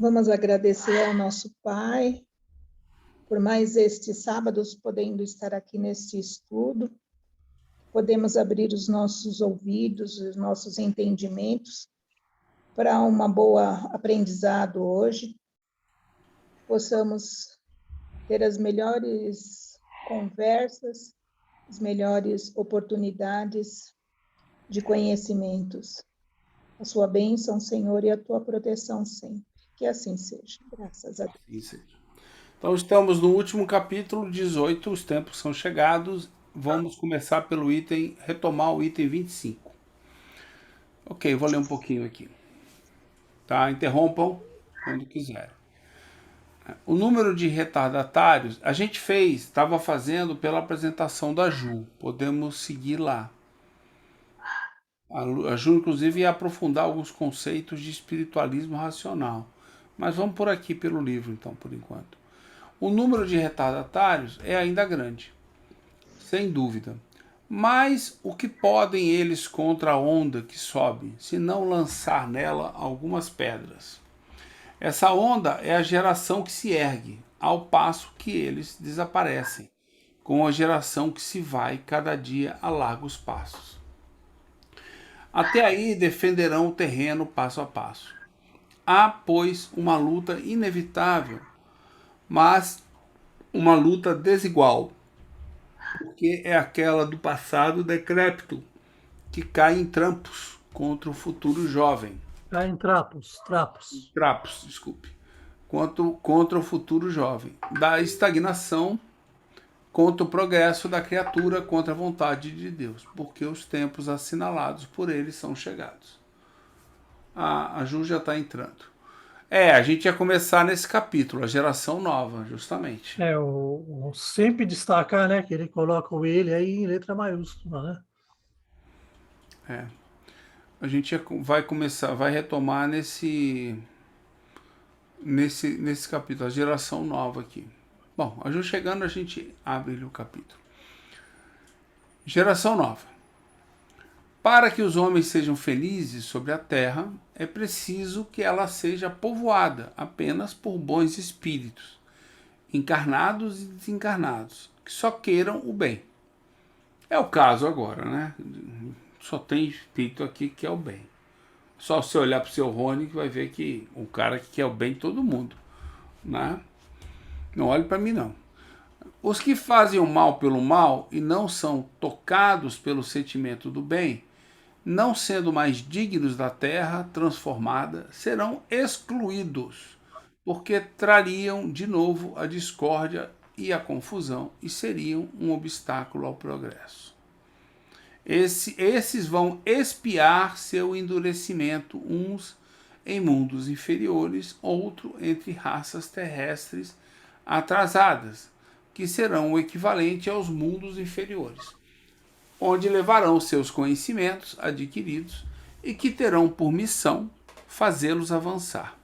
Vamos agradecer ao nosso Pai por mais estes sábados podendo estar aqui neste estudo. Podemos abrir os nossos ouvidos, os nossos entendimentos para uma boa aprendizado hoje. Possamos ter as melhores conversas, as melhores oportunidades de conhecimentos. A sua bênção, Senhor, e a tua proteção sempre. Que assim seja. Graças a Deus. Assim seja. Então, estamos no último capítulo 18, os tempos são chegados. Vamos começar pelo item, retomar o item 25. Ok, vou ler um pouquinho aqui. Tá? Interrompam quando quiserem. O número de retardatários, a gente estava fazendo pela apresentação da Ju. Podemos seguir lá. A Ju, inclusive, ia aprofundar alguns conceitos de espiritualismo racional. Mas vamos por aqui pelo livro, então, por enquanto. O número de retardatários é ainda grande, sem dúvida. Mas o que podem eles contra a onda que sobe, se não lançar nela algumas pedras? Essa onda é a geração que se ergue, ao passo que eles desaparecem, com a geração que se vai cada dia a largos passos. Até aí defenderão o terreno passo a passo. Há, pois, uma luta inevitável, mas uma luta desigual, porque é aquela do passado decrépito, que cai em trampos contra o futuro jovem. Cai em trapos. Trapos, desculpe. Contra o futuro jovem. Da estagnação contra o progresso da criatura, contra a vontade de Deus, porque os tempos assinalados por ele são chegados. A Ju já está entrando. A gente ia começar nesse capítulo, a geração nova, justamente. O sempre destacar, né, que ele coloca o ele aí em letra maiúscula, né? A gente vai retomar nesse capítulo, a geração nova aqui. Bom, a Ju chegando, a gente abre o capítulo. Geração nova. Para que os homens sejam felizes sobre a terra, é preciso que ela seja povoada apenas por bons espíritos, encarnados e desencarnados, que só queiram o bem. É o caso agora, né? Só tem espírito aqui que quer o bem. Só você olhar para o seu Rony que vai ver que o cara que quer o bem de todo mundo, né? Não olhe para mim, não. Os que fazem o mal pelo mal e não são tocados pelo sentimento do bem, não sendo mais dignos da terra transformada, serão excluídos, porque trariam de novo a discórdia e a confusão e seriam um obstáculo ao progresso. Esses vão expiar seu endurecimento, uns em mundos inferiores, outro entre raças terrestres atrasadas, que serão o equivalente aos mundos inferiores, onde levarão seus conhecimentos adquiridos e que terão por missão fazê-los avançar.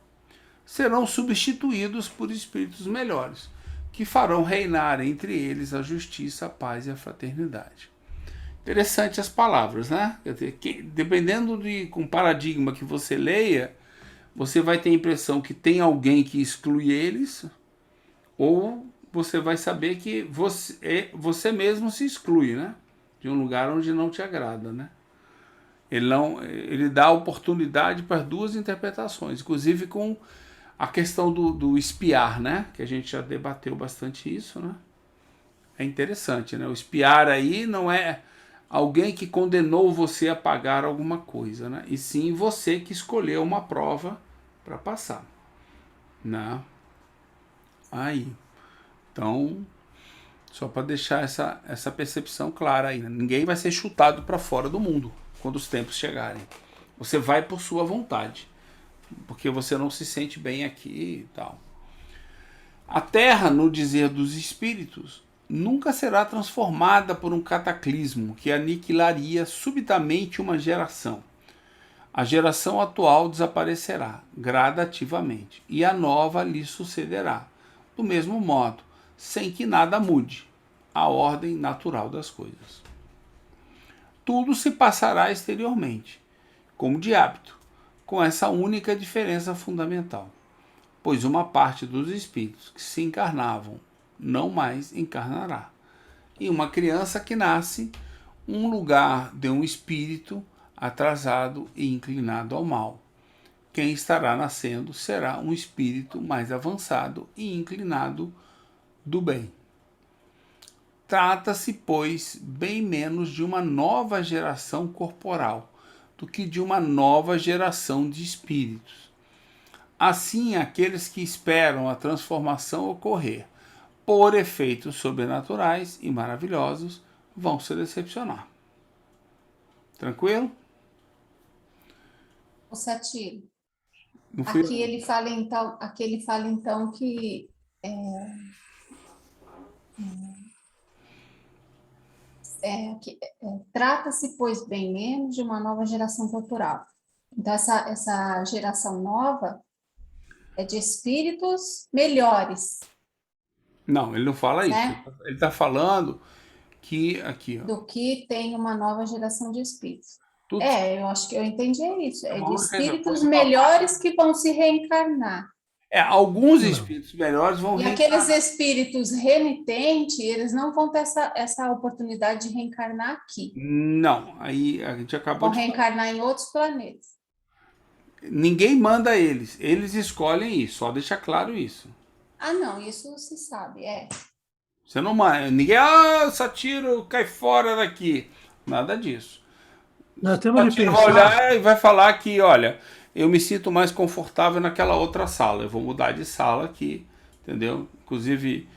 Serão substituídos por espíritos melhores, que farão reinar entre eles a justiça, a paz e a fraternidade. Interessante as palavras, né? Quer dizer, dependendo com o paradigma que você leia, você vai ter a impressão que tem alguém que exclui eles, ou você vai saber que você mesmo se exclui, né? De um lugar onde não te agrada, né? Ele dá oportunidade para as duas interpretações, inclusive com a questão do espiar, né? Que a gente já debateu bastante isso, né? É interessante, né? O espiar aí não é alguém que condenou você a pagar alguma coisa, né? E sim você que escolheu uma prova para passar, né? Aí, então, só para deixar essa percepção clara aí, né? Ninguém vai ser chutado para fora do mundo quando os tempos chegarem. Você vai por sua vontade, porque você não se sente bem aqui e tal. A Terra, no dizer dos espíritos, nunca será transformada por um cataclismo que aniquilaria subitamente uma geração. A geração atual desaparecerá gradativamente e a nova lhe sucederá, do mesmo modo, sem que nada mude, a ordem natural das coisas. Tudo se passará exteriormente, como de hábito, com essa única diferença fundamental. pois uma parte dos espíritos que se encarnavam não mais encarnará. E uma criança que nasce, um lugar de um espírito atrasado e inclinado ao mal. Quem estará nascendo será um espírito mais avançado e inclinado do bem. Trata-se, pois, bem menos de uma nova geração corporal do que de uma nova geração de espíritos. Assim, aqueles que esperam a transformação ocorrer por efeitos sobrenaturais e maravilhosos vão se decepcionar. Tranquilo? O Satiro, Não fui... aqui ele fala então que trata-se, pois, bem menos de uma nova geração corporal. Então, essa geração nova é de espíritos melhores. Não, ele não fala isso. Certo? Ele está falando que aqui, ó, Do que tem uma nova geração de espíritos. tudo Eu acho que eu entendi isso. É de Vamos ver, espíritos depois eu melhores que vão se reencarnar. alguns Não. espíritos melhores vão E aqueles espíritos renitentes, eles não vão ter essa oportunidade de reencarnar aqui. Não, aí a gente acabou Vão de falar. reencarnar em outros planetas. Ninguém manda eles. Eles escolhem isso, só deixa claro isso. Ah, não, isso se sabe, Você não manda. Ninguém, Satiro, cai fora daqui. Nada disso. Nós temos de Satiro vai pensar. olhar e vai falar que, olha, eu me sinto mais confortável naquela outra sala. Eu vou mudar de sala aqui, entendeu? Inclusive,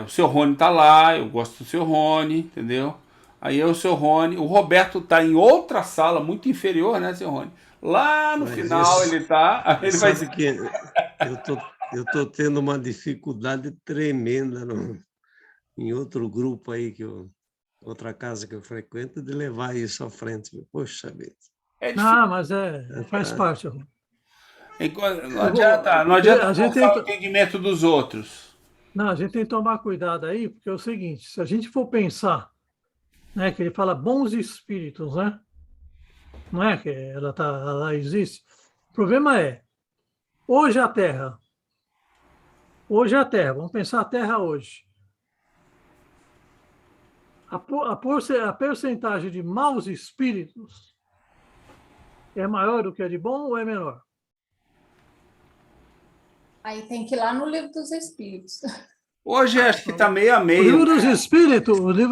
o seu Rony tá lá, eu gosto do seu Rony, entendeu? Aí o seu Rony, o Roberto tá em outra sala, muito inferior, né, seu Rony? Lá no Mas final isso- ele tá. Aí ele vai. Sabe que eu tô tendo uma dificuldade tremenda em outro grupo aí, outra casa que eu frequento, de levar isso à frente. Poxa vida. É difícil. Não, mas faz parte. Não adianta A gente forçar o tem- entendimento dos outros. Não, a gente tem que tomar cuidado aí, porque é o seguinte, se a gente for pensar, né, que ele fala bons espíritos, né? Não é que ela existe. O problema é, hoje a Terra, vamos pensar a Terra hoje. A percentagem de maus espíritos é maior do que a de bom ou é menor? Aí tem que ir lá no livro dos espíritos. Hoje acho que tá meio a O meio. livro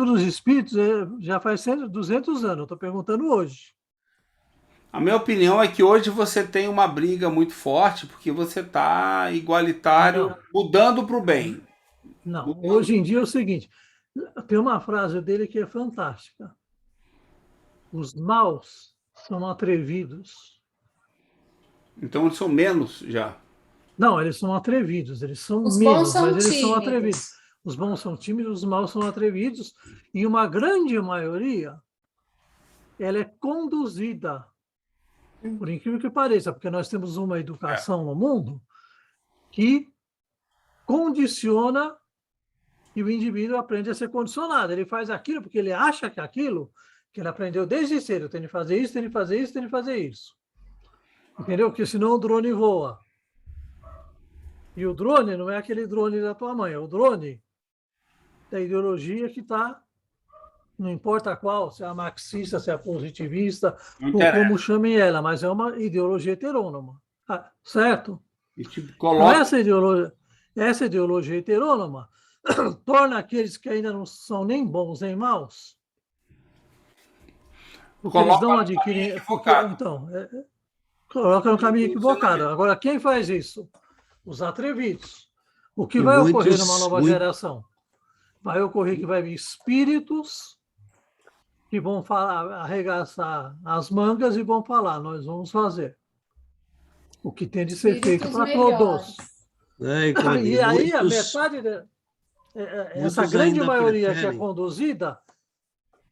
dos espíritos já faz 200 anos, eu estou perguntando hoje. A minha opinião é que hoje você tem uma briga muito forte porque você tá igualitário, mudando para o bem. Não, hoje em dia é o seguinte, tem uma frase dele que é fantástica. Os maus são atrevidos. Então eles são menos já. Não, eles são atrevidos, eles são Os menos, bons são mas eles são atrevidos. tímidos. Os bons são tímidos, os maus são atrevidos, e uma grande maioria, ela é conduzida, por incrível que pareça, porque nós temos uma educação no mundo que condiciona e o indivíduo aprende a ser condicionado. Ele faz aquilo porque ele acha que aquilo que ele aprendeu desde cedo, tem de fazer isso, tem de fazer isso, tem de fazer isso. Entendeu? Porque senão o drone voa. E o drone não é aquele drone da tua mãe, é o drone da ideologia que está, não importa qual, se é a marxista, se é a positivista, Não ou interessa. como chamem ela, mas é uma ideologia heterônoma. Certo? E tipo, Então, coloca. essa ideologia heterônoma torna aqueles que ainda não são nem bons nem maus, porque eles Coloca não no adquirem. caminho equivocado. Então, coloca no caminho equivocado. Agora, quem faz isso? Os atrevidos. O que E vai ocorrer muitos- numa nova muito- geração? Vai ocorrer que vai vir espíritos que vão falar, arregaçar as mangas e vão falar, nós vamos fazer o que tem de ser feito Espíritos para melhores. todos. Né? E, como eu E digo, aí, a muitos- metade, essa muitos grande ainda maioria que é preferem. conduzida,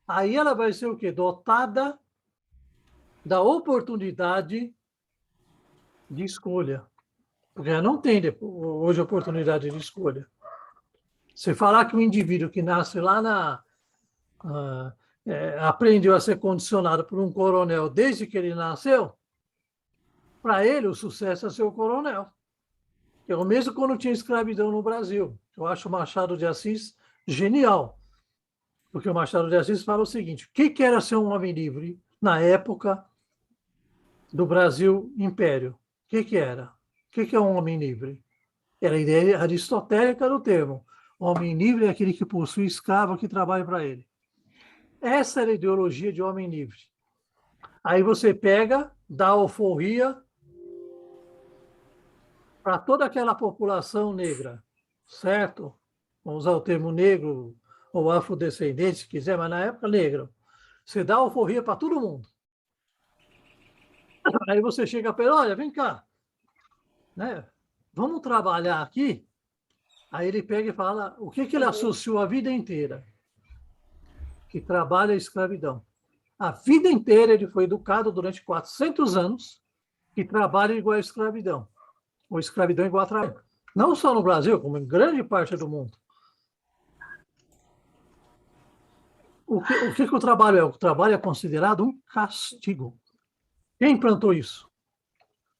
aí ela vai ser o quê? Dotada da oportunidade de escolha. Porque ela não tem hoje oportunidade de escolha. Você falar que o indivíduo que nasce lá aprendeu a ser condicionado por um coronel desde que ele nasceu, para ele o sucesso é ser o coronel. É o mesmo quando tinha escravidão no Brasil. Eu acho o Machado de Assis genial, porque o Machado de Assis fala o seguinte: o que era ser um homem livre na época do Brasil Império? O que era? O que é um homem livre? Era a ideia aristotélica do termo. Homem livre é aquele que possui escravo que trabalha para ele. Essa era a ideologia de homem livre. Aí você pega, dá alforria para toda aquela população negra, certo? Vamos usar o termo negro ou afrodescendente, se quiser, mas na época negro. Você dá alforria para todo mundo. Aí você chega para ele, olha, vem cá, né? Vamos trabalhar aqui. Aí ele pega e fala o que ele associou a vida inteira, que trabalha a escravidão. A vida inteira ele foi educado durante 400 anos que trabalha igual a escravidão, ou escravidão igual a trabalho. Não só no Brasil, como em grande parte do mundo. O que o trabalho é? O trabalho é considerado um castigo. Quem implantou isso?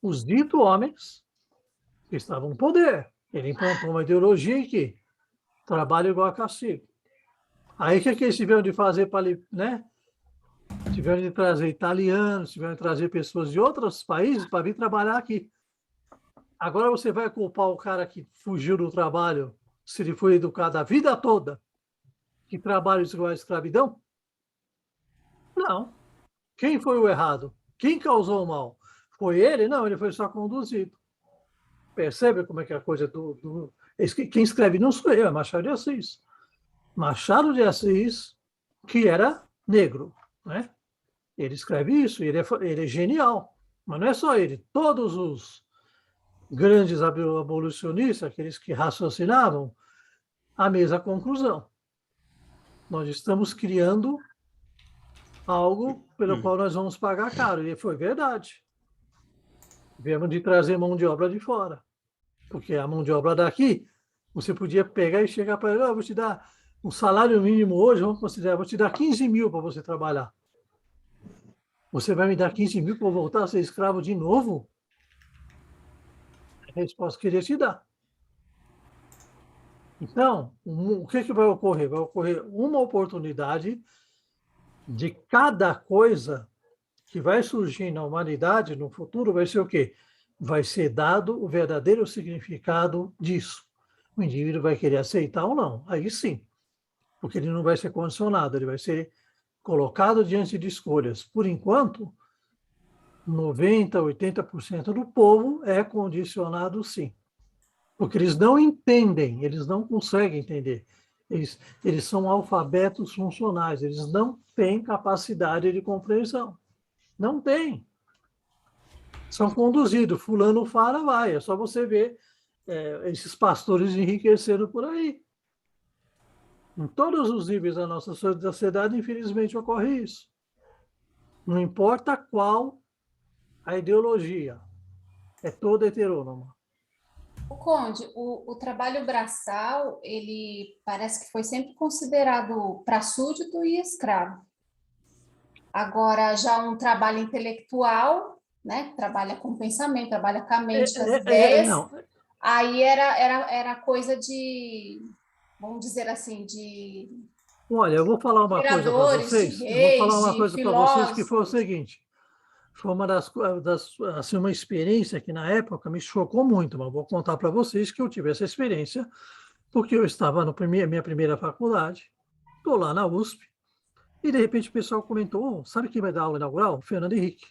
Os ditos homens que estavam no poder. Ele implantou uma ideologia em que trabalho igual a castigo. Aí o que eles tiveram de fazer para, né? Tiveram de trazer italianos, tiveram de trazer pessoas de outros países para vir trabalhar aqui. Agora você vai culpar o cara que fugiu do trabalho, se ele foi educado a vida toda, que trabalha igual a escravidão? Não. Quem foi o errado? Quem causou o mal? Foi ele? Não, ele foi só conduzido. Percebe como é que é a coisa do... Quem escreve não sou eu, é Machado de Assis. Machado de Assis, que era negro, né? Ele escreve isso, ele é genial. Mas não é só ele. Todos os grandes abolicionistas, aqueles que raciocinavam, a mesma conclusão. Nós estamos criando algo pelo qual nós vamos pagar caro. E foi verdade. Tivemos de trazer mão de obra de fora. Porque a mão de obra daqui, você podia pegar e chegar para ele, vou te dar um salário mínimo hoje, vamos considerar, vou te dar 15 mil para você trabalhar. Você vai me dar 15 mil para eu voltar a ser escravo de novo? A resposta que eu queria te dar. Então, o que vai ocorrer? Vai ocorrer uma oportunidade de cada coisa que vai surgir na humanidade no futuro, vai ser o quê? Vai ser dado o verdadeiro significado disso. O indivíduo vai querer aceitar ou não. Aí sim, porque ele não vai ser condicionado, ele vai ser colocado diante de escolhas. Por enquanto, 90%, 80% do povo é condicionado sim. Porque eles não entendem, eles não conseguem entender. Eles são alfabetos funcionais, eles não têm capacidade de compreensão. Não tem. São conduzidos. Fulano fala, vai. É só você ver esses pastores enriquecendo por aí. Em todos os níveis da nossa sociedade, infelizmente, ocorre isso. Não importa qual a ideologia, é toda heterônoma. O Conde, o trabalho braçal, ele parece que foi sempre considerado para súdito e escravo. Agora, já um trabalho intelectual, né, que trabalha com o pensamento, trabalha com a mente, com as ideias, aí era coisa de, vamos dizer assim, de... Olha, eu vou falar uma coisa para vocês. Eu vou falar uma coisa para vocês que foi o seguinte. Foi uma assim, uma experiência que na época me chocou muito, mas vou contar para vocês que eu tive essa experiência porque eu estava na minha primeira faculdade, estou lá na USP, e de repente o pessoal comentou, sabe quem vai dar aula inaugural? Fernando Henrique.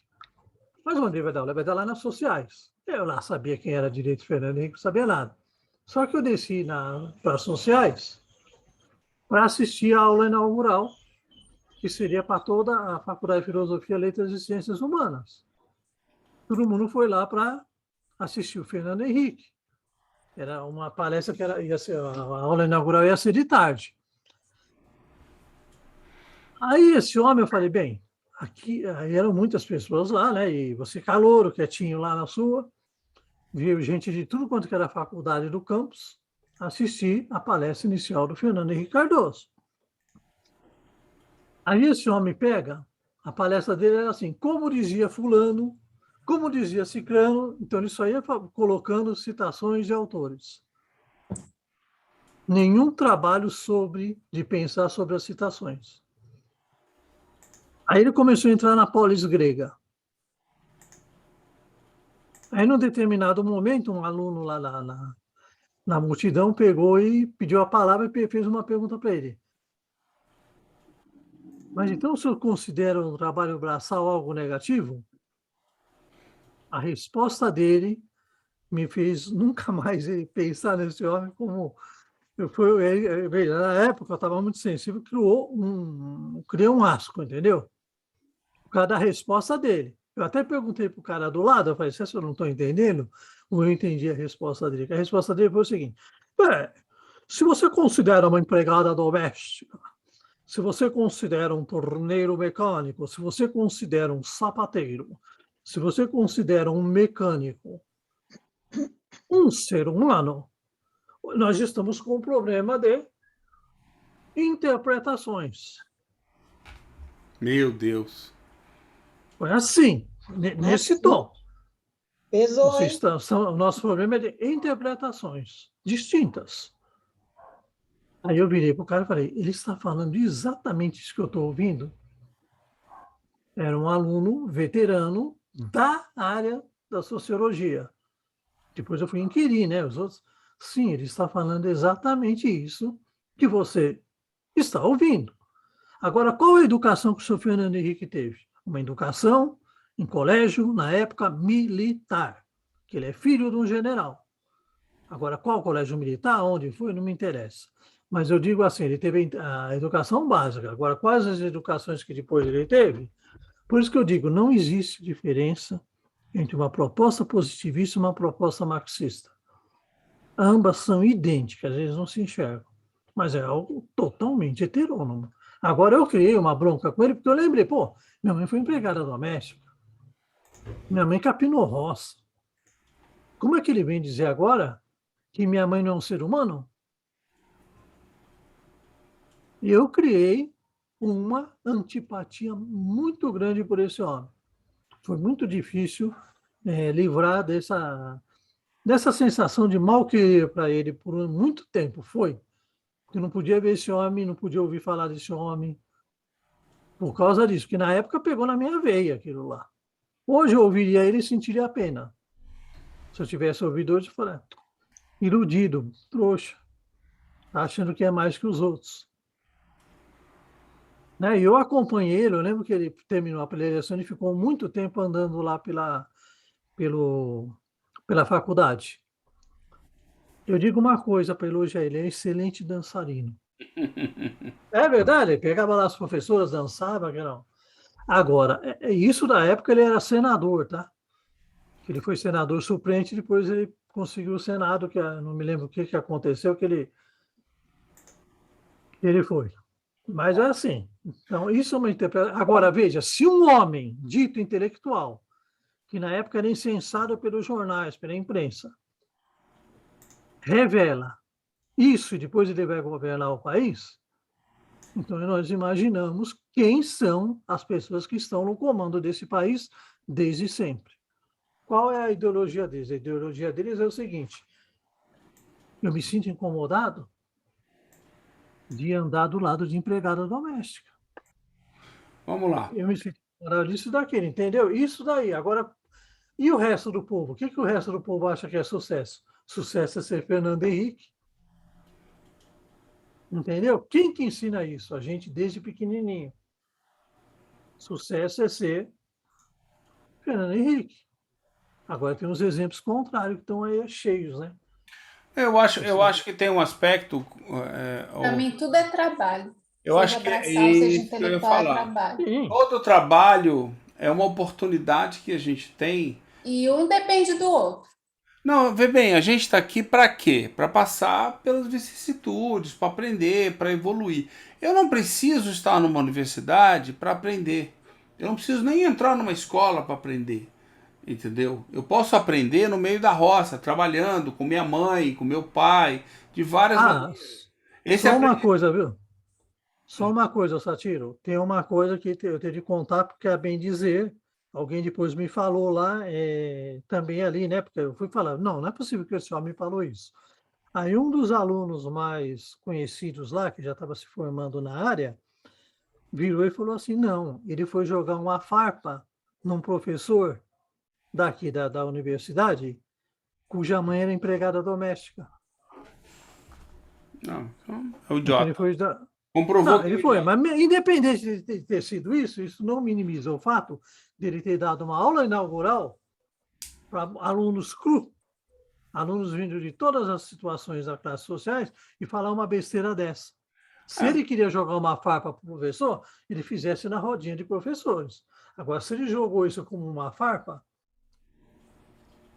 Mas onde ele vai dar aula? Ele vai dar lá nas sociais. Eu lá sabia quem era direito Fernando Henrique, não sabia nada. Só que eu desci para as sociais para assistir a aula inaugural, que seria para toda a Faculdade de Filosofia, Letras e Ciências Humanas. Todo mundo foi lá para assistir o Fernando Henrique. Era uma palestra que ia ser, a aula inaugural ia ser de tarde. Aí esse homem, eu falei, bem, aqui aí eram muitas pessoas lá, né? E você calouro, quietinho lá na sua, viu gente de tudo quanto que era a faculdade do campus assistir a palestra inicial do Fernando Henrique Cardoso. Aí esse homem pega, a palestra dele era assim, como dizia fulano, Como dizia Cicrano, então isso aí é colocando citações de autores. Nenhum trabalho de pensar sobre as citações. Aí ele começou a entrar na polis grega. Aí, num determinado momento, um aluno lá na multidão pegou e pediu a palavra e fez uma pergunta para ele. Mas então o senhor considera o trabalho braçal algo negativo? A resposta dele me fez nunca mais pensar nesse homem como... Na época eu estava muito sensível, criou um asco, entendeu? Por causa da resposta dele. Eu até perguntei para o cara do lado, eu falei, se eu não estou entendendo, ou eu entendi a resposta dele. A resposta dele foi o seguinte: se você considera uma empregada doméstica, se você considera um torneiro mecânico, se você considera um sapateiro, se você considera um mecânico, um ser humano, nós estamos com um problema de interpretações. Meu Deus. Foi assim, nesse tom. Pesou, hein? O nosso problema é de interpretações distintas. Aí eu virei para o cara e falei, ele está falando exatamente isso que eu estou ouvindo? Era um aluno veterano da área da sociologia. Depois eu fui inquirir, né? Os outros, sim, ele está falando exatamente isso que você está ouvindo. Agora, qual a educação que o senhor Fernando Henrique teve? Uma educação em colégio, na época, militar, que ele é filho de um general. Agora, qual colégio militar, onde foi, não me interessa. Mas eu digo assim, ele teve a educação básica. Agora, quais as educações que depois ele teve? Por isso que eu digo, não existe diferença entre uma proposta positivista e uma proposta marxista. Ambas são idênticas, eles não se enxergam. Mas é algo totalmente heterônomo. Agora, eu criei uma bronca com ele, porque eu lembrei, minha mãe foi empregada doméstica. Minha mãe capinou roça. Como é que ele vem dizer agora que minha mãe não é um ser humano? E eu criei uma antipatia muito grande por esse homem. Foi muito difícil livrar dessa sensação de mal querer para ele por muito tempo. Foi. Porque não podia ver esse homem, não podia ouvir falar desse homem. Por causa disso, que na época pegou na minha veia aquilo lá. Hoje eu ouviria ele e sentiria a pena. Se eu tivesse ouvido hoje, eu falaria, iludido, trouxa, tá achando que é mais que os outros. Né? E eu acompanhei ele, eu lembro que ele terminou a pré-eleição e ficou muito tempo andando lá pela faculdade. Eu digo uma coisa para elogiar ele, é um excelente dançarino. É verdade, ele pegava lá as professoras, dançava, que não. Agora, isso da época ele era senador, tá? Ele foi senador suplente, depois ele conseguiu o Senado, que não me lembro o que aconteceu, que ele foi. Mas é assim. Então, isso é uma interpretação. Agora, veja, se um homem dito intelectual, que na época era incensado pelos jornais, pela imprensa, revela isso e depois ele vai governar o país, então nós imaginamos quem são as pessoas que estão no comando desse país desde sempre. Qual é a ideologia deles? A ideologia deles é o seguinte: eu me sinto incomodado de andar do lado de empregada doméstica. Vamos lá. Eu me sinto incomodado disso e daquele, entendeu? Isso daí. Agora, e o resto do povo? O que o resto do povo acha que é sucesso? Sucesso é ser Fernando Henrique. Entendeu? Quem que ensina isso? A gente desde pequenininho. Sucesso é ser Fernando Henrique. Agora tem uns exemplos contrários que estão aí cheios, né? Eu acho que tem um aspecto. Para mim, tudo é trabalho. Eu acho que é isso que eu ia falar. Trabalho. Todo trabalho é uma oportunidade que a gente tem. E um depende do outro. Não, vê bem, a gente está aqui para quê? Para passar pelas vicissitudes, para aprender, para evoluir. Eu não preciso estar numa universidade para aprender. Eu não preciso nem entrar numa escola para aprender. Entendeu? Eu posso aprender no meio da roça, trabalhando com minha mãe, com meu pai, de várias maneiras. Só uma coisa, viu? Só uma coisa, Satiro. Tem uma coisa que eu tenho de contar, porque é bem dizer, alguém depois me falou lá, também ali, né? Porque eu fui falar, não é possível que esse homem falou isso. Aí um dos alunos mais conhecidos lá, que já estava se formando na área, virou e falou assim, não, ele foi jogar uma farpa num professor daqui da universidade, cuja mãe era empregada doméstica. Não, então é o Então ele idiota. foi... Comprovou Não, que é ele o foi, idiota. mas independente de ter sido isso não minimiza o fato dele ter dado uma aula inaugural para alunos cru, alunos vindo de todas as situações das classes sociais, e falar uma besteira dessa. Se É. ele queria jogar uma farpa para o professor, ele fizesse na rodinha de professores. Agora, se ele jogou isso como uma farpa,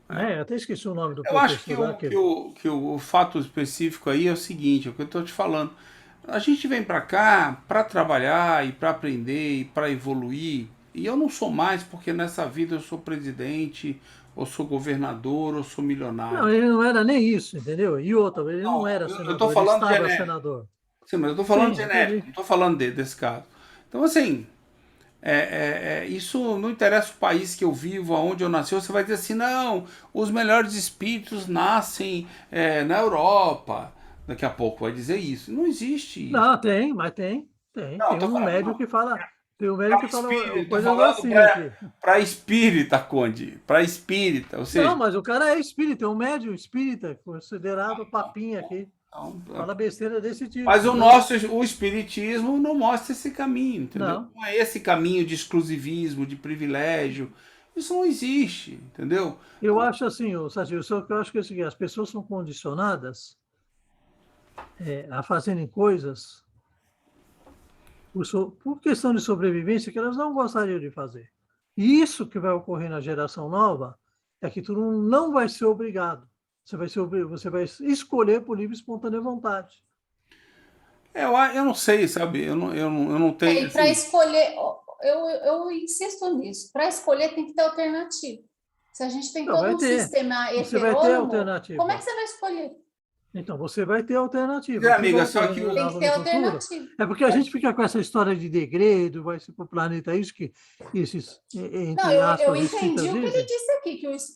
né? Eu até esqueci o nome do Eu acho que professor lá. o fato específico aí é o seguinte, é o que eu estou te falando. A gente vem para cá para trabalhar e para aprender e para evoluir. E eu não sou mais porque nessa vida eu sou presidente, ou sou governador, ou sou Não, milionário. ele não era nem isso, entendeu? E outra, ele não Não, era eu estou senador, ele falando estava genérico. senador. Sim, mas eu estou falando Sim, genérico, entendi. não estou falando desse caso. Então, assim, isso não interessa o país que eu vivo, aonde eu nasci. Você vai dizer assim, não, os melhores espíritos nascem na Europa. Daqui a pouco vai dizer isso. Não existe isso. Não, tem, mas tem. Tem. Não, Tem estou um falando, médium não. que fala. Tem um médium Para que fala espírita, estou coisas falando assim aqui. para espírita, Conde. Para espírita, ou Não, seja, mas o cara é espírita, é um médium espírita, considerado papinha aqui. então, Fala besteira desse tipo, mas entendeu? o espiritismo não mostra esse caminho, entendeu? Não. Não é esse caminho de exclusivismo, de privilégio. Isso não existe, entendeu? Eu acho assim, Sati, só que eu acho que é o seguinte, as pessoas são condicionadas a fazerem coisas por questão de sobrevivência que elas não gostariam de fazer. E isso que vai ocorrer na geração nova é que tu não vai ser obrigado. Você vai escolher por livre e espontânea vontade. Eu não sei, sabe? Eu não tenho. E para Assim, escolher, eu insisto nisso, para escolher tem que ter alternativa. Se a gente tem Não, todo vai um ter. sistema Você vai ter heterônomo, como é alternativa. que você vai escolher? Então, você vai ter alternativa. é, O que vai amiga, só ocorrer que no Tem que ter no futuro alternativa. é porque a gente fica com essa história de degredo, vai ser para o planeta, isso que esses, Não, entre eu aspas, entendi espíritas o que ele dizem. disse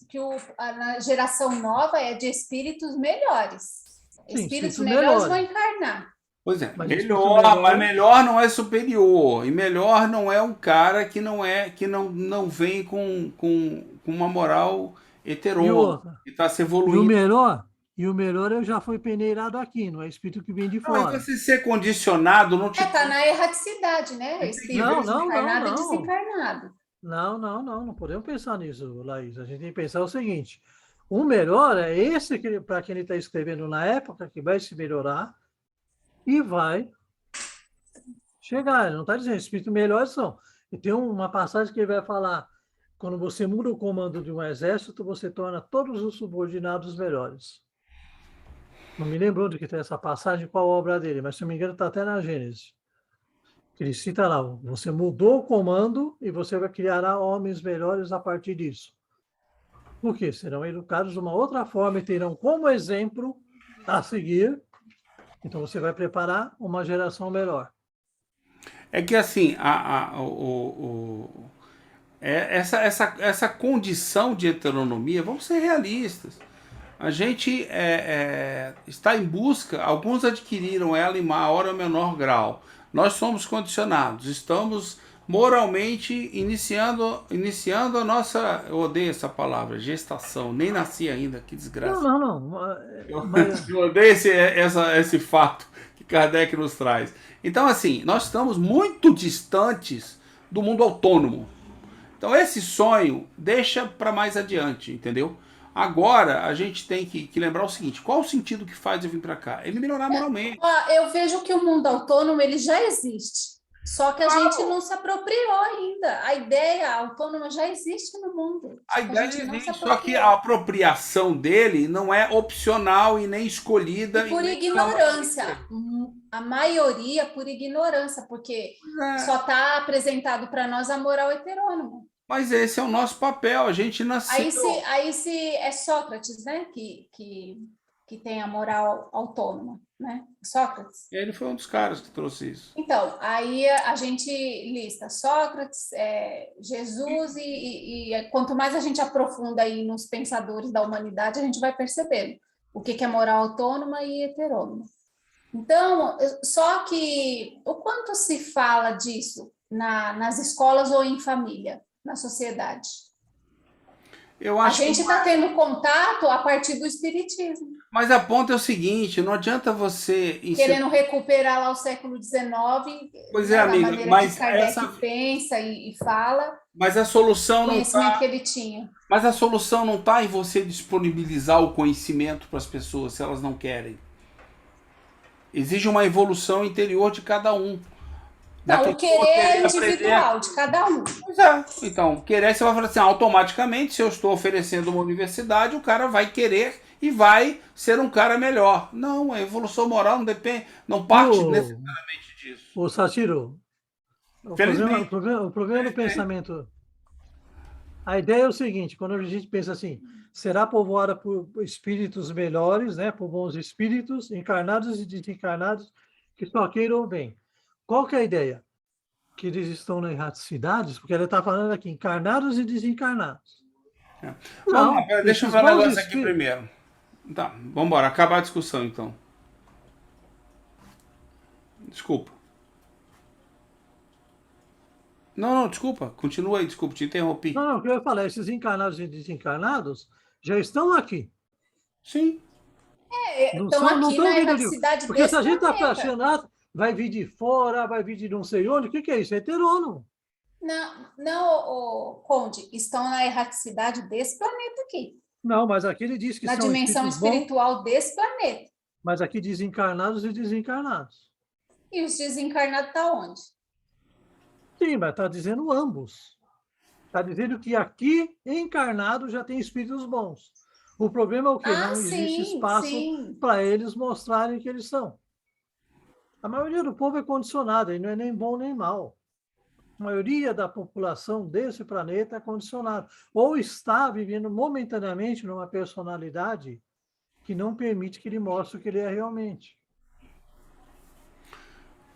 aqui, a geração nova é de espíritos melhores. Sim, Espíritos espíritos melhores vão melhores. encarnar. pois é, Mas espíritos melhor, mas melhores. melhor não é superior. E melhor não é um cara que não vem com uma moral E heterônoma, outra. que está se E o evoluindo. melhor, eu já fui peneirado aqui, não é espírito que vem de Não, e fora. você ser condicionado não te. Tá na erraticidade, né? Tem que ver. Não, Espírito não, não, encarnado e não. desencarnado. Não podemos pensar nisso, Laís. A gente tem que pensar o seguinte: o melhor é esse que para quem ele está escrevendo na época, que vai se melhorar e vai chegar. Ele não está dizendo espíritos melhores são. E tem uma passagem que ele vai falar: quando você muda o comando de um exército, você torna todos os subordinados melhores. Não me lembro onde que tem essa passagem, qual obra dele, mas se não me engano está até na Gênesis. Ele cita lá, você mudou o comando e você vai criar homens melhores a partir disso. Por quê? Serão educados de uma outra forma e terão como exemplo a seguir. Então você vai preparar uma geração melhor. É que assim, essa condição de heteronomia, vamos ser realistas. A gente está em busca, alguns adquiriram ela em maior ou menor grau. Nós somos condicionados, estamos moralmente iniciando a nossa, eu odeio essa palavra, gestação, nem nasci ainda, que desgraça. Não. Eu odeio esse fato que Kardec nos traz. Então, assim, nós estamos muito distantes do mundo autônomo. Então, esse sonho deixa para mais adiante, entendeu? Agora, a gente tem que lembrar o seguinte, qual o sentido que faz eu vir para cá? Ele melhorar moralmente. Eu vejo que o mundo autônomo ele já existe, só que a gente não se apropriou ainda. A ideia autônoma já existe no mundo. A ideia gente não se existe, só que apropriou. a apropriação dele não é opcional e nem escolhida. E por nem ignorância, a maioria por ignorância, porque só está apresentado para nós a moral heterônoma. Mas esse é o nosso papel, a gente nasceu. Aí se é Sócrates, né, que que tem a moral autônoma, né? Sócrates. Ele foi um dos caras que trouxe isso. Então, aí a gente lista Sócrates, Jesus, e quanto mais a gente aprofunda aí nos pensadores da humanidade, a gente vai percebendo o que é moral autônoma e heterônoma. Então, só que o quanto se fala disso nas escolas ou em família, na sociedade? Eu A acho gente que... está tendo contato a partir do espiritismo, Mas a ponta é o seguinte, não adianta você... querendo recuperar lá o século XIX, Pois né, é, da amiga, maneira mas que Kardec essa... pensa e fala, Mas a solução o não conhecimento tá... que ele tinha. Mas a solução não está em você disponibilizar o conhecimento para as pessoas, se elas não querem. Exige uma evolução interior de cada um. Não, o querer é individual, de cada um. Pois é. Então, querer, você vai falar assim, automaticamente, se eu estou oferecendo uma universidade, o cara vai querer e vai ser um cara melhor. Não, a evolução moral não depende, não parte necessariamente disso. Ô, Sátiro, o Felizmente. problema do pensamento... A ideia é o seguinte, quando a gente pensa assim, será povoada por espíritos melhores, né, por bons espíritos, encarnados e desencarnados, que só queiram o bem. Qual que é a ideia? Que eles estão na erraticidade, porque ele está falando aqui, encarnados e desencarnados. Vamos lá, deixa eu falar um negócio aqui espíritos... primeiro. Tá, vamos embora, acabar a discussão então. Desculpa. Não, desculpa. Continua aí, desculpa, te interrompi. Não, o que eu ia falar, esses encarnados e desencarnados já estão aqui. Sim. Estão aqui na erraticidade porque desse se a gente está planeta. achando, vai vir de fora, vai vir de não sei onde, o que é isso? É heterônomo. Não, Conde, estão na erraticidade desse planeta aqui. Não, mas aqui ele diz que na são dimensão espiritual desse planeta. Mas aqui desencarnados e desencarnados. E os desencarnados estão onde? Sim, mas está dizendo ambos. Está dizendo que aqui, encarnado, já tem espíritos bons. O problema é o quê? Não existe espaço para eles mostrarem que eles são. A maioria do povo é condicionada, e não é nem bom nem mal. A maioria da população desse planeta é condicionada. Ou está vivendo momentaneamente numa personalidade que não permite que ele mostre o que ele é realmente.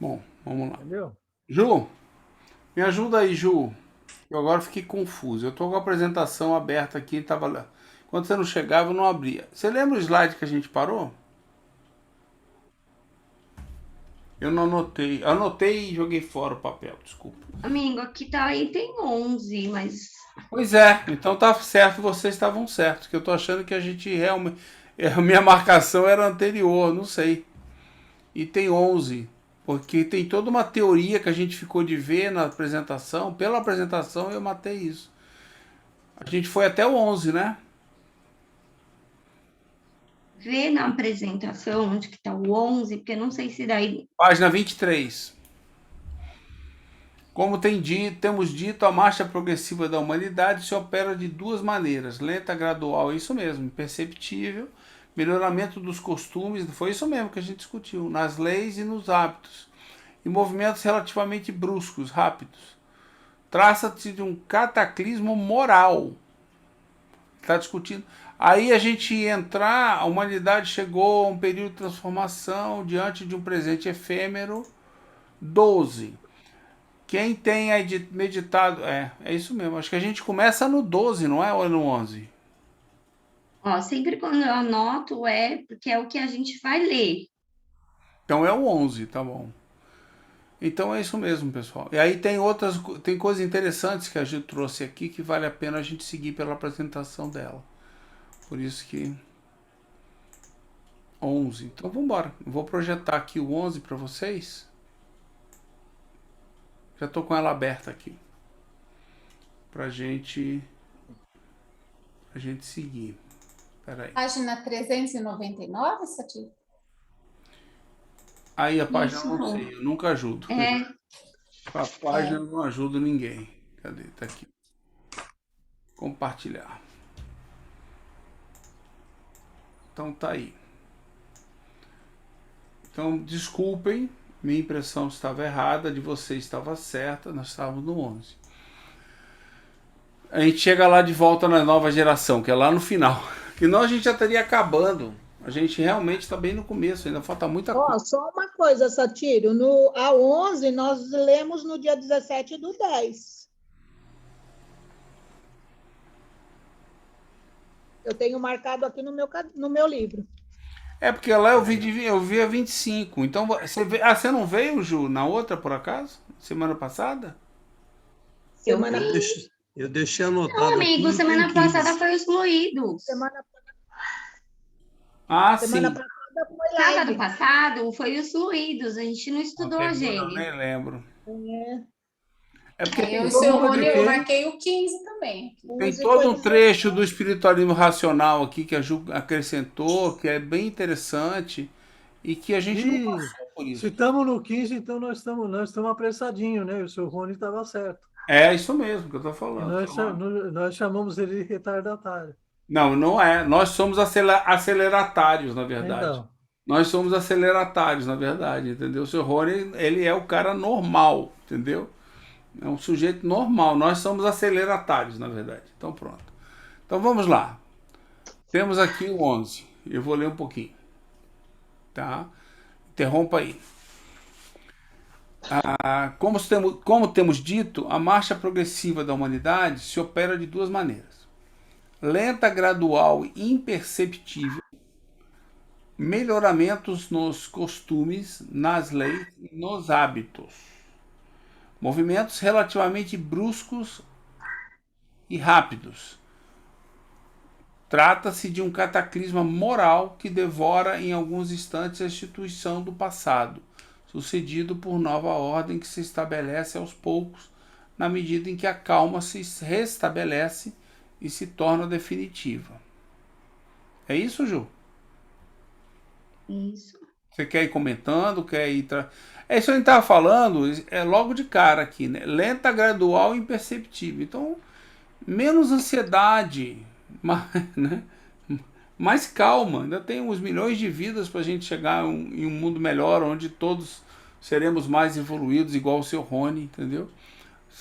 Bom, vamos lá. Entendeu? Ju, me ajuda aí, Ju. Eu agora fiquei confuso. Eu estou com a apresentação aberta aqui. Quando você não chegava, eu não abria. Você lembra o slide que a gente parou? Eu não anotei. Anotei e joguei fora o papel, desculpa. Amigo, aqui tá aí, tem 11, mas... Pois é, então tá certo, vocês estavam certos, que eu tô achando que a gente realmente... A minha marcação era anterior, não sei. E tem 11, porque tem toda uma teoria que a gente ficou de ver na apresentação. Pela apresentação eu matei isso. A gente foi até o 11, né? Vê na apresentação onde que tá o 11, porque eu não sei se daí... Página 23. Como temos dito, a marcha progressiva da humanidade se opera de duas maneiras. Lenta, gradual, é isso mesmo, imperceptível. Melhoramento dos costumes, foi isso mesmo que a gente discutiu. Nas leis e nos hábitos. E movimentos relativamente bruscos, rápidos. Traça-se de um cataclismo moral. Está discutindo... Aí a gente a humanidade chegou a um período de transformação diante de um presente efêmero. 12. Quem tem aí meditado... É isso mesmo. Acho que a gente começa no 12, não é? Ou é no 11? Ó, sempre quando eu anoto porque é o que a gente vai ler. Então é o 11, tá bom. Então é isso mesmo, pessoal. E aí tem coisas interessantes que a gente trouxe aqui que vale a pena a gente seguir pela apresentação dela. Por isso que 11. Então vamos embora. Vou projetar aqui o 11 para vocês. Já estou com ela aberta aqui. Pra gente seguir. Espera aí. Página 399, Sati? Aí a página Isso, eu não sei, eu nunca ajudo. A página eu não ajudo ninguém. Cadê? Tá aqui. Compartilhar. Então tá aí. Então desculpem, minha impressão estava errada, de vocês estava certa, nós estávamos no 11. A gente chega lá de volta na nova geração, que é lá no final. Que nós a gente já estaria acabando A gente realmente está bem no começo, ainda falta muita Ó, coisa. só uma coisa, Satírio, a 11 nós lemos no dia 17/10. Eu tenho marcado aqui no meu livro. É porque lá eu vi a 25. Então você não veio, Ju, na outra por acaso? Semana passada? Eu Semana, Eu deixei Não, anotado amigo, aqui, tem semana passada 15. foi os fluidos. semana, Ah, semana sim. passada foi Sábado live. passado foi os fluidos, a gente não Não estudou a teve, eu Gênesis. nem lembro. É, É porque Eu tem e o todo seu um, Rony, eu quê? marquei o 15 também. tem 11 todo foi um 17. trecho do espiritualismo racional aqui que a Ju acrescentou, que é bem interessante e que a gente não E passou por se isso. estamos no 15, então nós estamos apressadinhos, né? O seu Rony estava certo. É isso mesmo que eu estou E falando. nós chamamos ele de retardatário. Não, não é. Nós somos aceleratários, na verdade. Então, Nós somos aceleratários, na verdade, entendeu? O seu Rony, ele é o cara normal, entendeu? É um sujeito normal. Nós somos aceleratários, na verdade. Então, pronto. Então, vamos lá. Temos aqui o 11. Eu vou ler um pouquinho, tá? Interrompa aí. Como temos dito, a marcha progressiva da humanidade se opera de duas maneiras: lenta, gradual e imperceptível, melhoramentos nos costumes, nas leis e nos hábitos, movimentos relativamente bruscos e rápidos. Trata-se de um cataclisma moral que devora em alguns instantes a instituição do passado, sucedido por nova ordem que se estabelece aos poucos, na medida em que a calma se restabelece e se torna definitiva. É isso, Ju? Isso. Você quer ir comentando? Quer ir. É isso que a gente estava falando, é logo de cara aqui, né? Lenta, gradual e imperceptível. Então, menos ansiedade, né? Mais calma. Ainda tem uns milhões de vidas para a gente chegar em um mundo melhor, onde todos seremos mais evoluídos, igual o seu Rony, entendeu?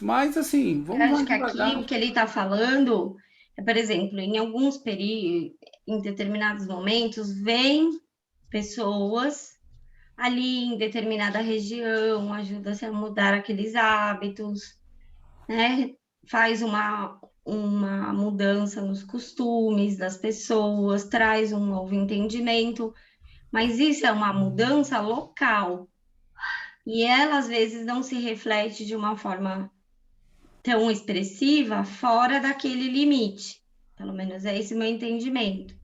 Mas assim, Eu vamos acho mais que aqui devagar. o que ele está falando é, por exemplo, em alguns períodos, em determinados momentos, vem pessoas ali em determinada região, ajuda-se a mudar aqueles hábitos, né? Faz uma mudança nos costumes das pessoas, traz um novo entendimento, mas isso é uma mudança local, e ela às vezes não se reflete de uma forma tão expressiva fora daquele limite. Pelo menos é esse meu entendimento.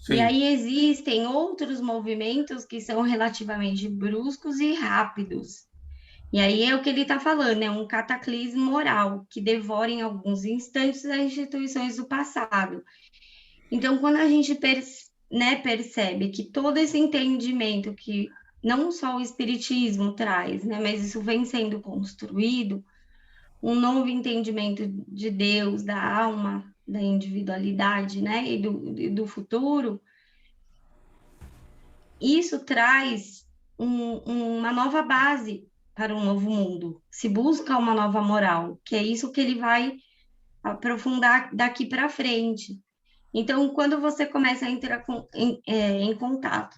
E Sim, aí existem outros movimentos que são relativamente bruscos e rápidos. E aí é o que ele está falando, é um cataclismo moral que devora em alguns instantes as instituições do passado. Então, quando a gente percebe que todo esse entendimento que não só o espiritismo traz, né, mas isso vem sendo construído, um novo entendimento de Deus, da alma, da individualidade, né, e do futuro, isso traz uma nova base para um novo mundo. Se busca uma nova moral, que é isso que ele vai aprofundar daqui para frente. Então, quando você começa a entrar em contato,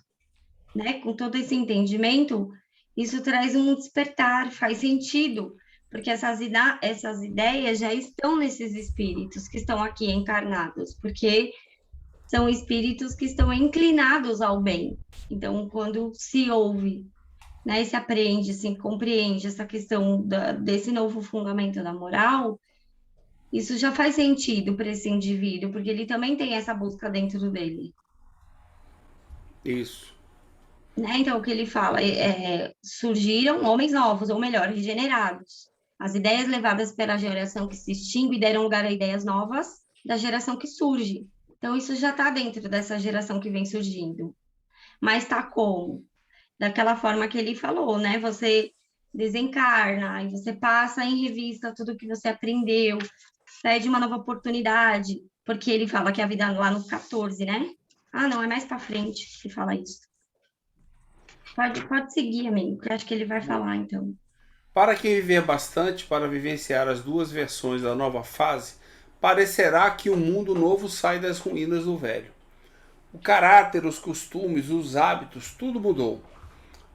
né, com todo esse entendimento, isso traz um despertar, faz sentido, porque essas ideias já estão nesses espíritos que estão aqui encarnados, porque são espíritos que estão inclinados ao bem. Então, quando se ouve, né, se aprende, se compreende essa questão desse novo fundamento da moral, isso já faz sentido para esse indivíduo, porque ele também tem essa busca dentro dele. isso. Né? Então, o que ele fala surgiram homens novos, ou melhor, regenerados. As ideias levadas pela geração que se extingue deram lugar a ideias novas da geração que surge. Então, isso já está dentro dessa geração que vem surgindo. Mas está como? Daquela forma que ele falou, né? Você desencarna, e você passa em revista tudo que você aprendeu, pede uma nova oportunidade, porque ele fala que a vida lá no 14, né? Ah, não, é mais para frente que fala isso. Pode seguir, amigo, que eu acho que ele vai falar, então. Para quem viver bastante para vivenciar as duas versões da nova fase, parecerá que o mundo novo sai das ruínas do velho. O caráter, os costumes, os hábitos, tudo mudou.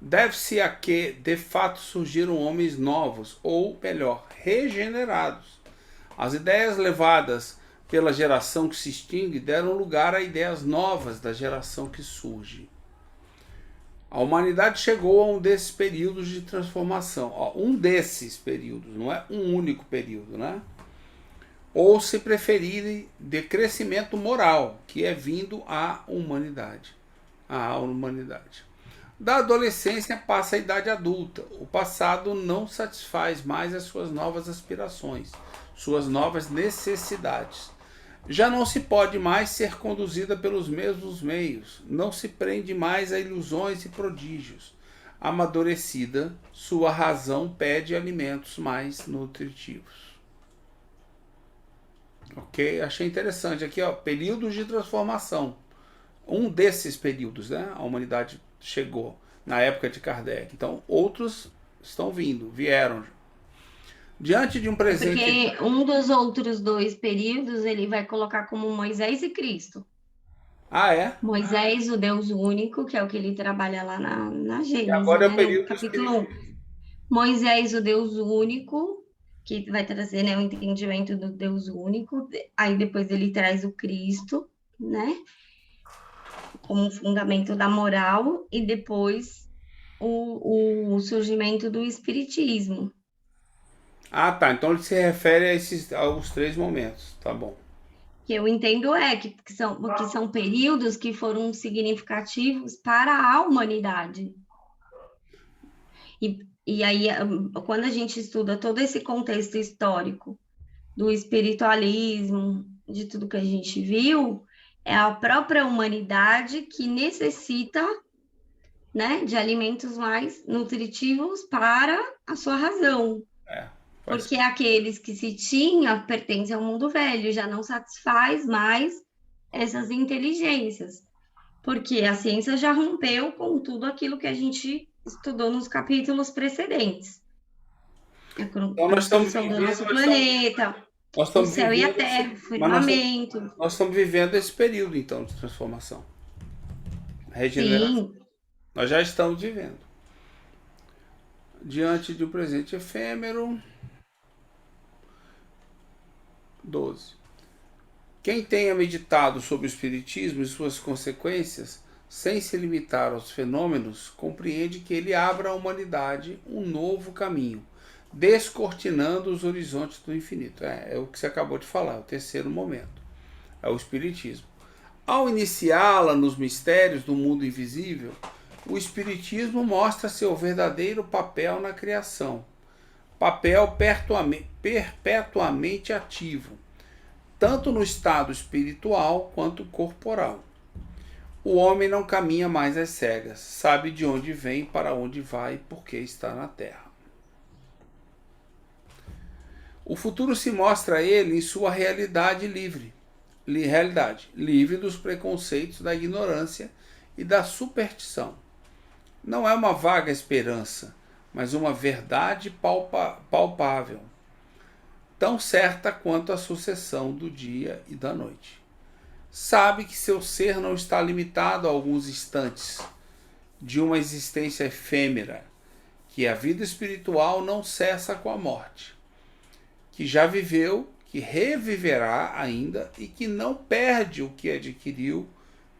Deve-se a que, de fato, surgiram homens novos, ou melhor, regenerados. As ideias levadas pela geração que se extingue deram lugar a ideias novas da geração que surge. A humanidade chegou a um desses períodos de transformação. Um desses períodos, não é um único período, né? Ou, se preferirem, de crescimento moral, que é vindo à humanidade. Da adolescência passa a idade adulta. O passado não satisfaz mais as suas novas aspirações, suas novas necessidades. Já não se pode mais ser conduzida pelos mesmos meios, não se prende mais a ilusões e prodígios. Amadurecida, sua razão pede alimentos mais nutritivos. Ok? Achei interessante aqui, ó, períodos de transformação. Um desses períodos, né? A humanidade chegou na época de Kardec. Então, outros estão vindo, vieram. Diante de um presente... Porque um dos outros dois períodos ele vai colocar como Moisés e Cristo. Ah, é? Moisés, o Deus único, que é o que ele trabalha lá na E Gênesis, agora é o né, no período do capítulo 1. Espiritismo. Moisés, o Deus único, que vai trazer, né, o entendimento do Deus único. Aí depois ele traz o Cristo, né, como fundamento da moral, e depois o surgimento do Espiritismo. Ah, tá. Então ele se refere aos três momentos. Tá bom. Que eu entendo que são períodos que foram significativos para a humanidade. E aí, quando a gente estuda todo esse contexto histórico do espiritualismo, de tudo que a gente viu, é a própria humanidade que necessita, né, de alimentos mais nutritivos para a sua razão. Porque aqueles que se tinha pertencem ao mundo velho, já não satisfaz mais essas inteligências. Porque a ciência já rompeu com tudo aquilo que a gente estudou nos capítulos precedentes. A Então nós estamos construção do vivendo, nosso planeta, o céu e a terra, o firmamento. Nós estamos vivendo esse período, então, de transformação. Regeneração. Sim. Nós já estamos vivendo. Diante de um presente efêmero. 12. Quem tenha meditado sobre o Espiritismo e suas consequências, sem se limitar aos fenômenos, compreende que ele abre à humanidade um novo caminho, descortinando os horizontes do infinito. É o que você acabou de falar, o terceiro momento. É o Espiritismo. Ao iniciá-la nos mistérios do mundo invisível, o Espiritismo mostra seu verdadeiro papel na criação. Papel perpetuamente ativo, tanto no estado espiritual quanto corporal. O homem não caminha mais às cegas, sabe de onde vem, para onde vai e por que está na Terra. O futuro se mostra a ele em sua realidade livre dos preconceitos, da ignorância e da superstição. Não é uma vaga esperança, mas uma verdade palpável, tão certa quanto a sucessão do dia e da noite. Sabe que seu ser não está limitado a alguns instantes de uma existência efêmera, que a vida espiritual não cessa com a morte, que já viveu, que reviverá ainda e que não perde o que adquiriu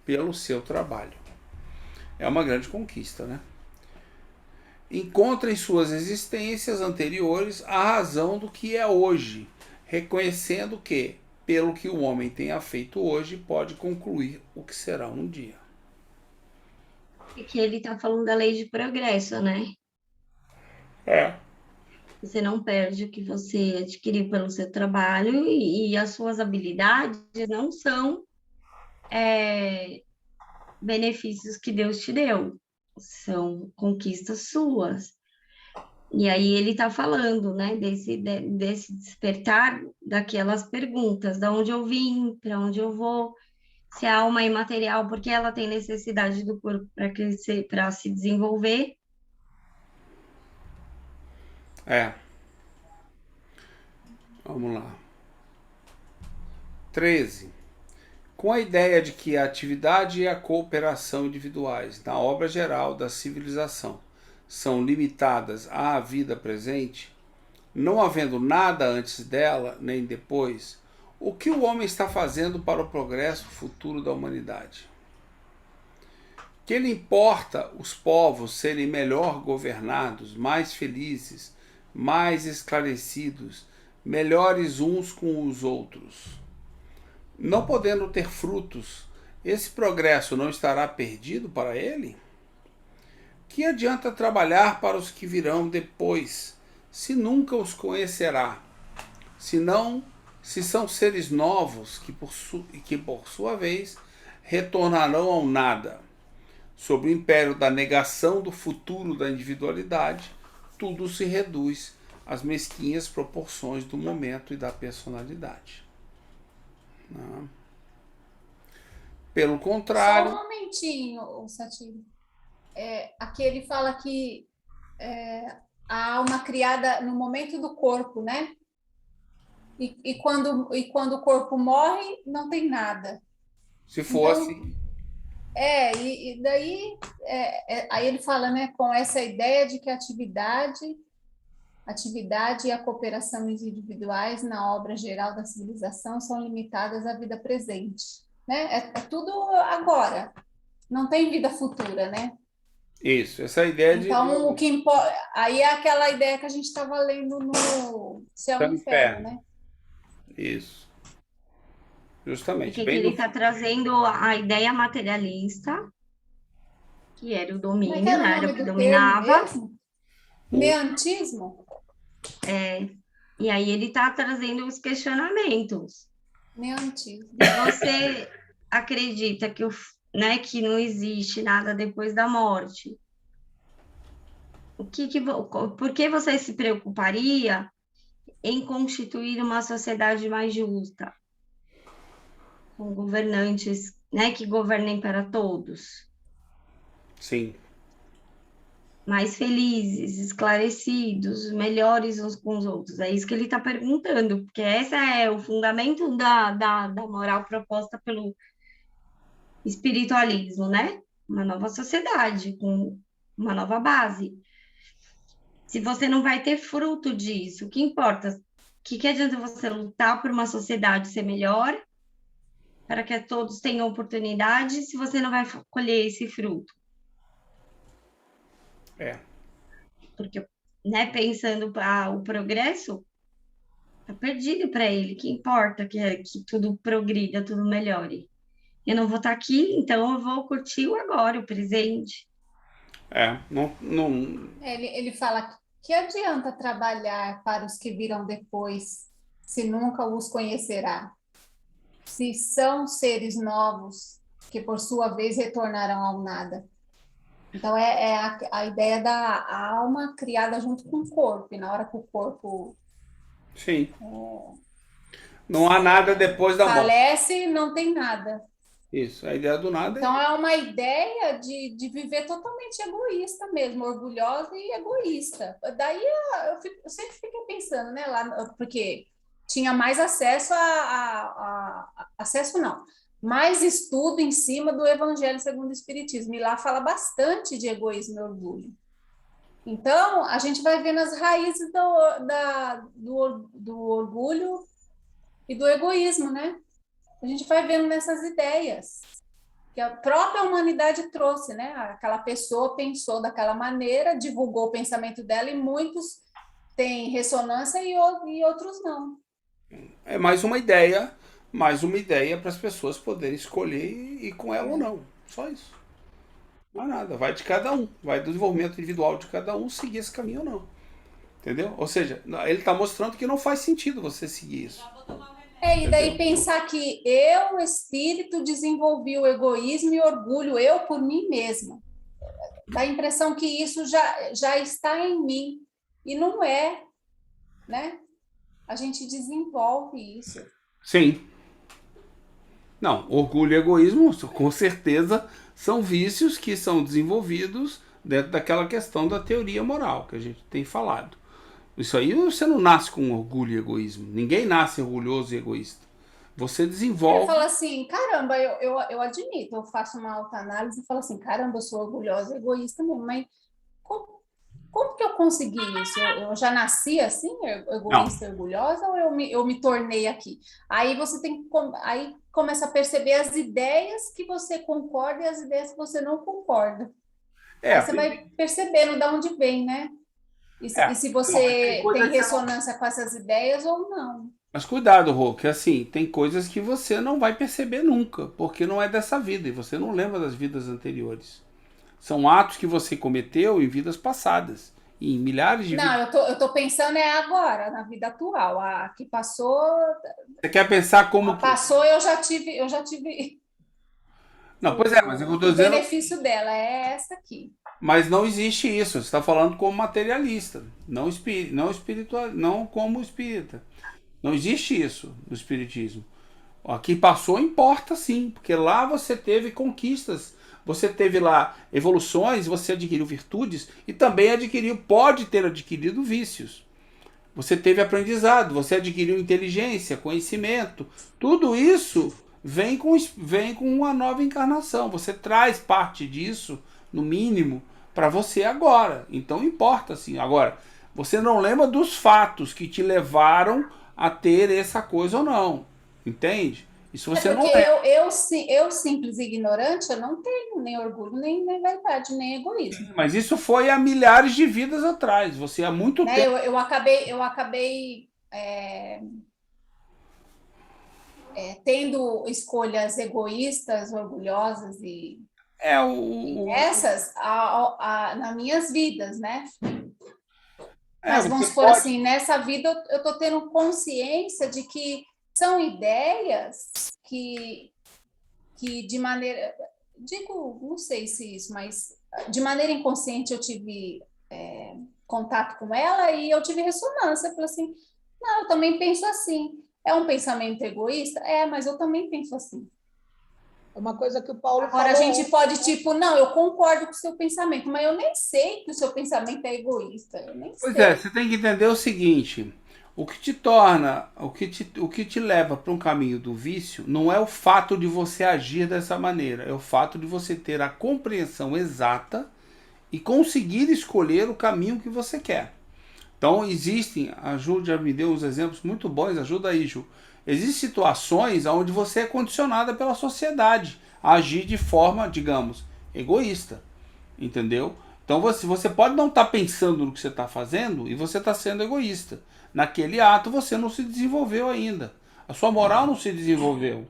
pelo seu trabalho. É uma grande conquista, né? Encontra em suas existências anteriores a razão do que é hoje, reconhecendo que, pelo que o homem tenha feito hoje, pode concluir o que será um dia. E que ele está falando da lei de progresso, né? Você não perde o que você adquiriu pelo seu trabalho e as suas habilidades não são benefícios que Deus te deu, são conquistas suas. E aí ele está falando, né, desse despertar daquelas perguntas, de onde eu vim, para onde eu vou, se a alma é imaterial, porque ela tem necessidade do corpo para crescer, para se desenvolver. Vamos lá. 13. Com a ideia de que a atividade e a cooperação individuais na obra geral da civilização são limitadas à vida presente, não havendo nada antes dela nem depois, o que o homem está fazendo para o progresso futuro da humanidade? Que lhe importa os povos serem melhor governados, mais felizes, mais esclarecidos, melhores uns com os outros? Não podendo ter frutos, esse progresso não estará perdido para ele? Que adianta trabalhar para os que virão depois, se nunca os conhecerá? Se são seres novos que por sua vez retornarão ao nada. Sob o império da negação do futuro da individualidade, tudo se reduz às mesquinhas proporções do momento e da personalidade. Não. Pelo contrário... Só um momentinho, Satiro. Aqui ele fala que a alma criada no momento do corpo, né? E quando o corpo morre, não tem nada. Se fosse... Então, e daí aí ele fala, né, com essa ideia de que a atividade e a cooperação individuais na obra geral da civilização são limitadas à vida presente, né? É tudo agora, não tem vida futura, né? Isso, essa ideia então, o que importa, aí é aquela ideia que a gente estava lendo no Céu e Inferno, né? Isso. Justamente. Porque ele está trazendo a ideia materialista, que era o domínio, né? Era o que dominava. Meantismo? E aí ele está trazendo os questionamentos. Meantismo. E você acredita que, que não existe nada depois da morte? Por que você se preocuparia em constituir uma sociedade mais justa? Com governantes, né, que governem para todos. Sim. Mais felizes, esclarecidos, melhores uns com os outros. É isso que ele está perguntando, porque esse é o fundamento da moral proposta pelo espiritualismo, né? Uma nova sociedade, com uma nova base. Se você não vai ter fruto disso, o que importa? O que adianta você lutar por uma sociedade ser melhor, para que todos tenham oportunidade, se você não vai colher esse fruto? Porque, né, pensando o progresso, está perdido para ele. Que importa que tudo progrida, tudo melhore. Eu não vou estar aqui, então eu vou curtir o agora, o presente. Ele fala que adianta trabalhar para os que virão depois, se nunca os conhecerá? Se são seres novos, que por sua vez retornarão ao nada. Então, a ideia da alma criada junto com o corpo, e na hora que o corpo... Sim. Não há nada depois da morte. Falece, não tem nada. Isso, a ideia do nada. Então, é uma ideia de viver totalmente egoísta mesmo, orgulhosa e egoísta. Daí, eu sempre fiquei pensando, né, lá, porque... tinha mais acesso acesso não, mais estudo em cima do Evangelho segundo o Espiritismo, e lá fala bastante de egoísmo e orgulho. Então, a gente vai vendo as raízes do orgulho e do egoísmo, né? A gente vai vendo nessas ideias que a própria humanidade trouxe, né? Aquela pessoa pensou daquela maneira, divulgou o pensamento dela, e muitos têm ressonância e outros não. É mais uma ideia para as pessoas poderem escolher e ir com ela ou não. Só isso. Não é nada. Vai de cada um. Vai do desenvolvimento individual de cada um seguir esse caminho ou não. Entendeu? Ou seja, ele está mostrando que não faz sentido você seguir isso. E daí pensar que eu, espírito, desenvolvi o egoísmo e orgulho, eu por mim mesma. Dá a impressão que isso já está em mim. E não é, né? A gente desenvolve isso. Sim. Não, orgulho e egoísmo, com certeza, são vícios que são desenvolvidos dentro daquela questão da teoria moral que a gente tem falado. Isso aí você não nasce com orgulho e egoísmo. Ninguém nasce orgulhoso e egoísta. Você Eu desenvolve. falo assim, caramba, eu admito, eu faço uma autoanálise e falo assim, caramba, eu sou orgulhosa, egoísta mesmo, mas como que eu consegui isso? Eu já nasci assim, Não, egoísta, orgulhosa, ou eu me tornei aqui? Aí você tem que, aí começa a perceber as ideias que você concorda e as ideias que você não concorda. Aí é, você vai percebendo de onde vem, né? E se tem você coisas tem que você não. ressonância com essas ideias ou não. Mas cuidado, Rô, que assim, tem coisas que você não vai perceber nunca, porque não é dessa vida e você não lembra das vidas anteriores. São atos que você cometeu em vidas passadas, em milhares de vidas. Não, eu tô pensando é agora, na vida atual. A que passou, Você quer pensar como que. passou, eu já tive Não, pois é, mas eu estou o dizendo. benefício dela, é essa aqui. Mas não existe isso. Você está falando como materialista, não espiritual, não como espírita. Não existe isso no espiritismo. O que passou importa sim, porque lá você teve conquistas, você teve lá evoluções, você adquiriu virtudes e também pode ter adquirido vícios. Você teve aprendizado, você adquiriu inteligência, conhecimento. Tudo isso vem com uma nova encarnação. Você traz parte disso, no mínimo, para você agora. Então importa sim. Agora, você não lembra dos fatos que te levaram a ter essa coisa ou não. Entende? Isso É você não porque lembra. eu simples e ignorante, eu não tenho nem orgulho, nem vaidade, nem egoísmo. Mas isso foi há milhares de vidas atrás. Você há muito Né? tempo. Eu acabei tendo escolhas egoístas, orgulhosas É e essas nas minhas vidas, né? Mas você vamos supor pode. assim, nessa vida eu estou tendo consciência de que são ideias que de maneira, digo, não sei se isso, mas de maneira inconsciente eu tive contato com ela e eu tive ressonância. Eu falei assim, não, eu também penso assim. É um pensamento egoísta? É, mas eu também penso assim. É uma coisa que o Paulo Agora a falou gente pode, tipo, não, eu concordo com o seu pensamento, mas eu nem sei que o seu pensamento é egoísta. Eu nem Pois é, sei. você tem que entender o seguinte: o que te torna, o que te leva para um caminho do vício não é o fato de você agir dessa maneira, é o fato de você ter a compreensão exata e conseguir escolher o caminho que você quer. Então existem, a Ju já me deu uns exemplos muito bons, ajuda aí, Ju. Existem situações onde você é condicionada pela sociedade a agir de forma, digamos, egoísta, entendeu? Então você pode não estar pensando no que você está fazendo e você está sendo egoísta. Naquele ato você não se desenvolveu ainda. A sua moral não se desenvolveu.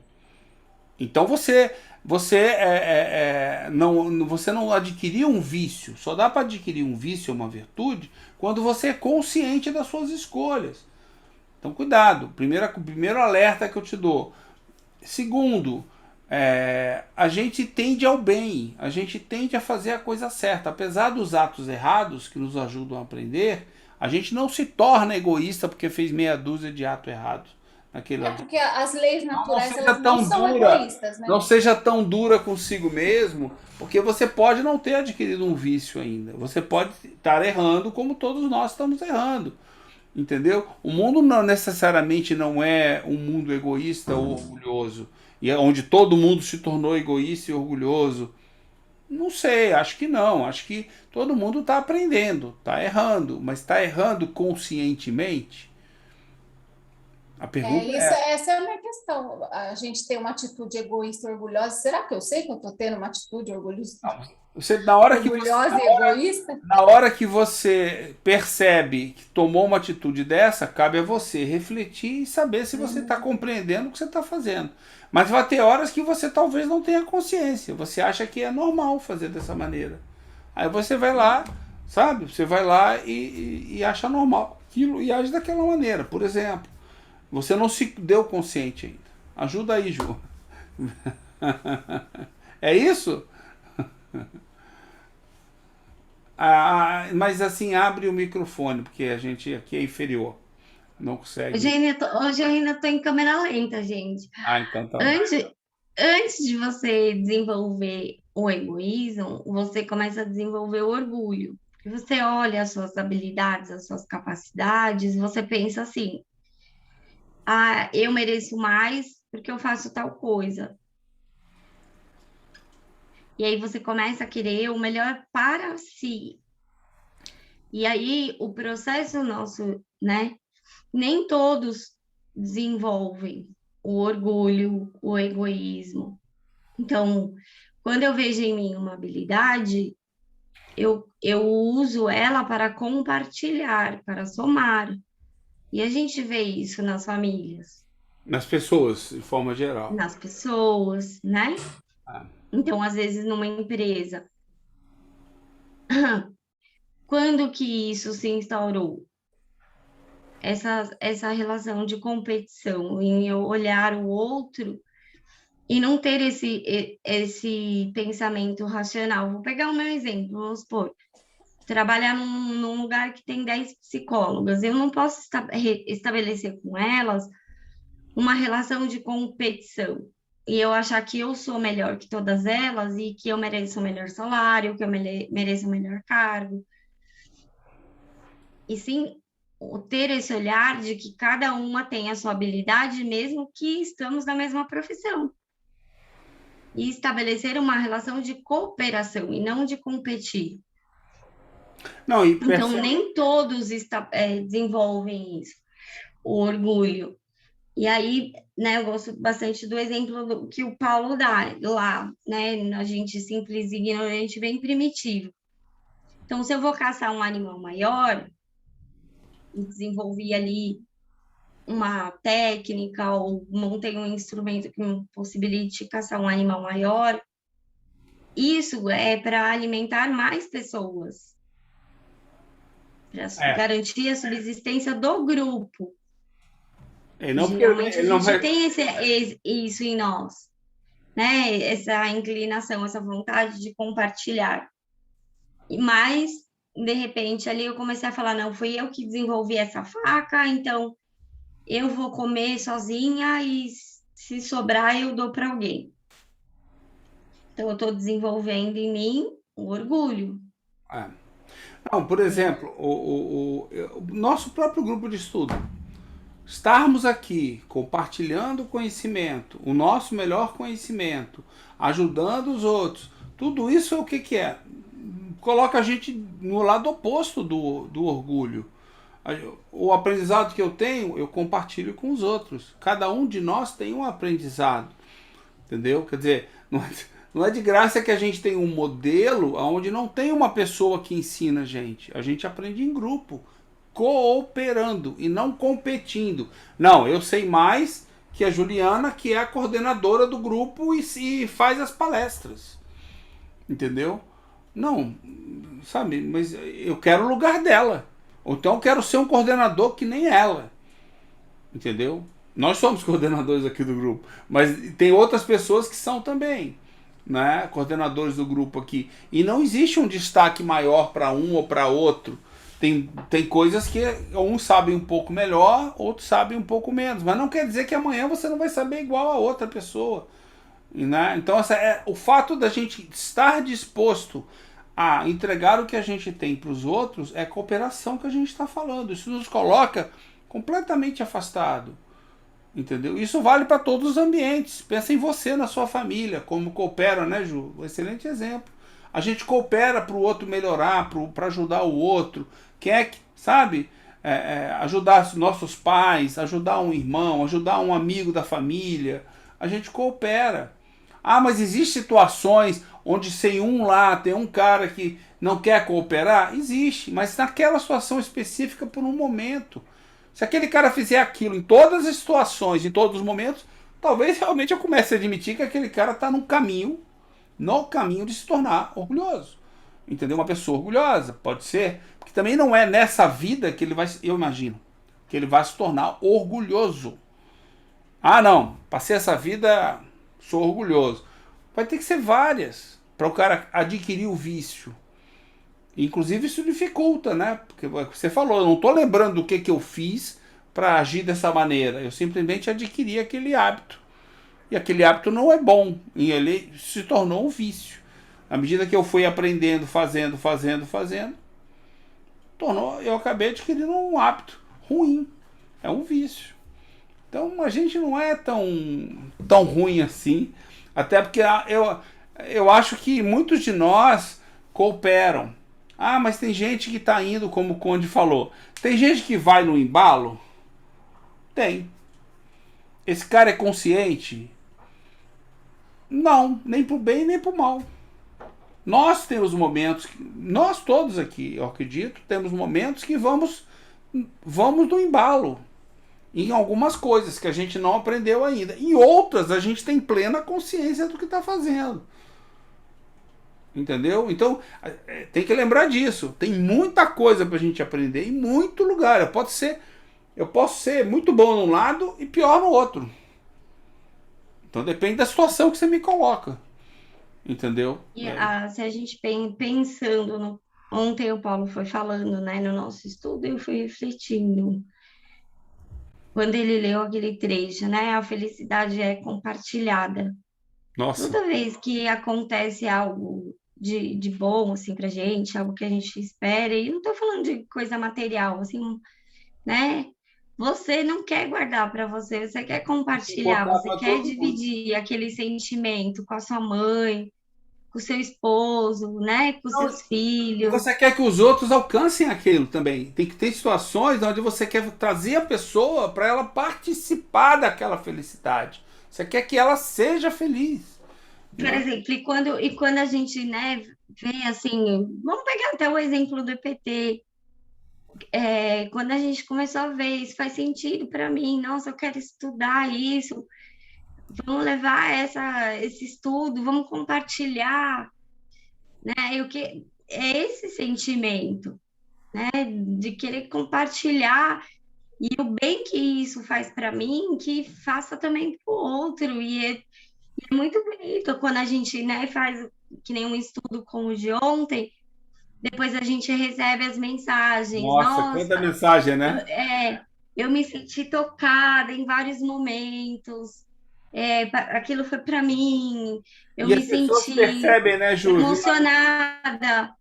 Então você não adquiriu um vício. Só dá para adquirir um vício, uma virtude, quando você é consciente das suas escolhas. Então cuidado. Primeiro alerta que eu te dou. Segundo, a gente tende ao bem, a gente tende a fazer a coisa certa. Apesar dos atos errados que nos ajudam a aprender, a gente não se torna egoísta porque fez meia dúzia de atos errados naquele É lado. porque as leis Não naturais, seja elas não tão são dura, egoístas, né? não seja tão dura consigo mesmo, porque você pode não ter adquirido um vício ainda. Você pode estar errando como todos nós estamos errando. Entendeu? O mundo não necessariamente não é um mundo egoísta ou orgulhoso, e é onde todo mundo se tornou egoísta e orgulhoso. Não sei, acho que não. Acho que todo mundo está aprendendo, está errando, mas está errando conscientemente? A pergunta é. Essa é a minha questão. A gente tem uma atitude egoísta, orgulhosa. Será que eu sei que eu estou tendo uma atitude Você, na hora que você, orgulhosa e egoísta? na hora que você percebe que tomou uma atitude dessa, cabe a você refletir e saber se você está compreendendo o que você está fazendo. Mas vai ter horas que você talvez não tenha consciência. Você acha que é normal fazer dessa maneira. Aí você vai lá, sabe? Você vai lá e acha normal aquilo e age daquela maneira. Por exemplo, você não se deu consciente ainda. Ajuda aí, Ju. É isso? Mas assim, abre o microfone, porque a gente aqui é inferior. Não consegue. Hoje eu ainda estou em câmera lenta, gente. Então tá. Antes de você desenvolver o egoísmo, você começa a desenvolver o orgulho. Porque você olha as suas habilidades, as suas capacidades, você pensa assim: ah, eu mereço mais porque eu faço tal coisa. E aí você começa a querer o melhor para si. E aí o processo nosso, né? Nem todos desenvolvem o orgulho, o egoísmo. Então, quando eu vejo em mim uma habilidade, eu uso ela para compartilhar, para somar. E a gente vê isso nas famílias, Nas pessoas, de forma geral. nas pessoas, né? Ah, Então, às vezes, numa empresa. Quando que isso se instaurou? Essa relação de competição, em eu olhar o outro e não ter esse pensamento racional. Vou pegar o meu exemplo, vamos supor, trabalhar num lugar que tem 10 psicólogas, eu não posso estabelecer com elas uma relação de competição. E eu achar que eu sou melhor que todas elas e que eu mereço o melhor salário, que eu mereço o melhor cargo. E sim ter esse olhar de que cada uma tem a sua habilidade, mesmo que estamos na mesma profissão. E estabelecer uma relação de cooperação e não de competir. não, e Então, percebe, nem todos desenvolvem isso, o orgulho. E aí, né, eu gosto bastante do exemplo que o Paulo dá lá, né, a gente simples, ignorante, bem primitivo. Então, se eu vou caçar um animal maior e desenvolver ali uma técnica ou montei um instrumento que me possibilite caçar um animal maior, isso é para alimentar mais pessoas, para é, garantir a subsistência do grupo. não porque Geralmente a ele não gente vai. tem isso em nós, né? Essa inclinação, essa vontade de compartilhar. Mas, de repente, ali eu comecei a falar, não, fui eu que desenvolvi essa faca, então eu vou comer sozinha e se sobrar eu dou para alguém. Então, eu estou desenvolvendo em mim o orgulho. É. Não, por exemplo, o nosso próprio grupo de estudo. Estarmos aqui compartilhando conhecimento, o nosso melhor conhecimento, ajudando os outros, tudo isso é o que é? Coloca a gente no lado oposto do orgulho. O aprendizado que eu tenho, eu compartilho com os outros. Cada um de nós tem um aprendizado. Entendeu? Quer dizer, não é de graça que a gente tem um modelo onde não tem uma pessoa que ensina a gente. A gente aprende em grupo, cooperando e não competindo. Não, eu sei mais que a Juliana, que é a coordenadora do grupo e faz as palestras. Entendeu? Não, sabe, mas eu quero o lugar dela. Ou então eu quero ser um coordenador que nem ela. Entendeu? Nós somos coordenadores aqui do grupo, mas tem outras pessoas que são também, né? Coordenadores do grupo aqui. E não existe um destaque maior para um ou para outro. Tem coisas que uns sabem um pouco melhor, outros sabem um pouco menos. Mas não quer dizer que amanhã você não vai saber igual a outra pessoa. Né? Então, o fato da gente estar disposto a entregar o que a gente tem para os outros é cooperação que a gente está falando. Isso nos coloca completamente afastado. Entendeu? Isso vale para todos os ambientes. Pensa em você, na sua família, como coopera, né, Ju? Um excelente exemplo. A gente coopera para o outro melhorar, para ajudar o outro. Quer, sabe? Ajudar os nossos pais, ajudar um irmão, ajudar um amigo da família. A gente coopera. Ah, mas existem situações onde sem um lá, tem um cara que não quer cooperar? Existe, mas naquela situação específica por um momento. Se aquele cara fizer aquilo em todas as situações, em todos os momentos, talvez realmente eu comece a admitir que aquele cara está no caminho de se tornar orgulhoso. Entendeu? Uma pessoa orgulhosa, pode ser. Porque também não é nessa vida que ele vai, eu imagino, que ele vai se tornar orgulhoso. Ah, não, passei essa vida, sou orgulhoso. Vai ter que ser várias para o cara adquirir o vício. Inclusive isso dificulta, né? Porque você falou, eu não estou lembrando do que eu fiz para agir dessa maneira. Eu simplesmente adquiri aquele hábito. E aquele hábito não é bom. E ele se tornou um vício. À medida que eu fui aprendendo, fazendo, eu acabei adquirindo um hábito ruim. É um vício. Então a gente não é tão ruim assim, até porque eu acho que muitos de nós cooperam. Ah, mas tem gente que está indo, como o Conde falou. Tem gente que vai no embalo? Tem. Esse cara é consciente? Não, nem pro bem nem pro mal. Nós temos momentos, nós todos aqui, eu acredito, temos momentos que vamos no embalo em algumas coisas que a gente não aprendeu ainda. Em outras, a gente tem plena consciência do que está fazendo. Entendeu? Então, tem que lembrar disso. Tem muita coisa para a gente aprender em muito lugar. Eu posso ser muito bom num lado e pior no outro. Então, depende da situação que você me coloca. Entendeu? E se a gente pensando ontem o Paulo foi falando, né, no nosso estudo, eu fui refletindo. Quando ele leu aquele trecho, né, a felicidade é compartilhada. Nossa. Toda vez que acontece algo de bom, assim, pra gente, algo que a gente espera, e não tô falando de coisa material, assim, né? Você não quer guardar para você, você quer compartilhar, você quer dividir aquele sentimento com a sua mãe, com o seu esposo, né? Com os seus E filhos. você quer que os outros alcancem aquilo também. Tem que ter situações onde você quer trazer a pessoa para ela participar daquela felicidade. Você quer que ela seja feliz. Por exemplo, e quando a gente, né, vê assim, vamos pegar até o exemplo do EPT. Quando a gente começou a ver, isso faz sentido para mim, nossa, eu quero estudar isso, vamos levar esse estudo, vamos compartilhar, né? É esse sentimento, né, de querer compartilhar e o bem que isso faz para mim, que faça também para o outro. E é muito bonito quando a gente, né, faz que nem um estudo como o de ontem, depois a gente recebe as mensagens. Nossa, quanta mensagem, né? Eu me senti tocada em vários momentos. Aquilo foi para mim. Eu E me as pessoas senti percebem, né, Ju? emocionada.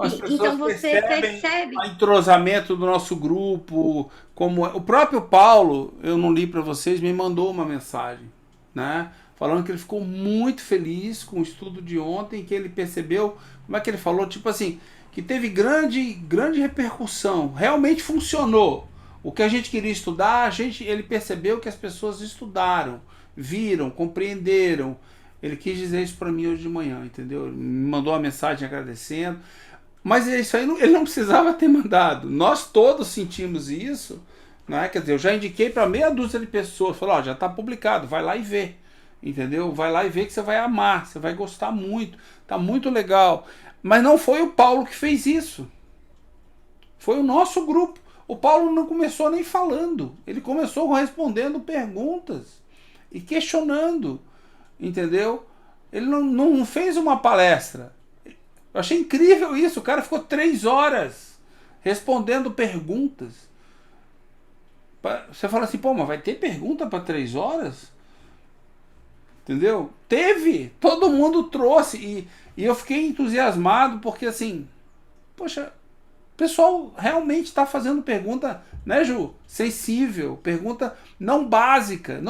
As pessoas Então você percebe. o entrosamento do nosso grupo, como o próprio Paulo, eu não li para vocês, me mandou uma mensagem, né? Falando que ele ficou muito feliz com o estudo de ontem, que ele percebeu, como é que ele falou, tipo assim, que teve grande repercussão, realmente funcionou. O que a gente queria estudar, ele percebeu que as pessoas estudaram, viram, compreenderam. Ele quis dizer isso para mim hoje de manhã, entendeu? Ele me mandou uma mensagem agradecendo. Mas isso aí ele não precisava ter mandado. Nós todos sentimos isso, né? Quer dizer, eu já indiquei para meia dúzia de pessoas, falei, ó, já está publicado, vai lá e vê, entendeu? Vai lá e vê que você vai amar, você vai gostar muito, tá muito legal. Mas não foi o Paulo que fez isso, foi o nosso grupo. O Paulo não começou nem falando, ele começou respondendo perguntas e questionando, entendeu? Ele não fez uma palestra. Eu achei incrível isso. O cara ficou 3 horas respondendo perguntas. Você fala assim, pô, mas vai ter pergunta para 3 horas? Entendeu? Teve. Todo mundo trouxe. E eu fiquei entusiasmado porque, assim, poxa, o pessoal realmente está fazendo pergunta, né, Ju? Sensível. Pergunta não básica.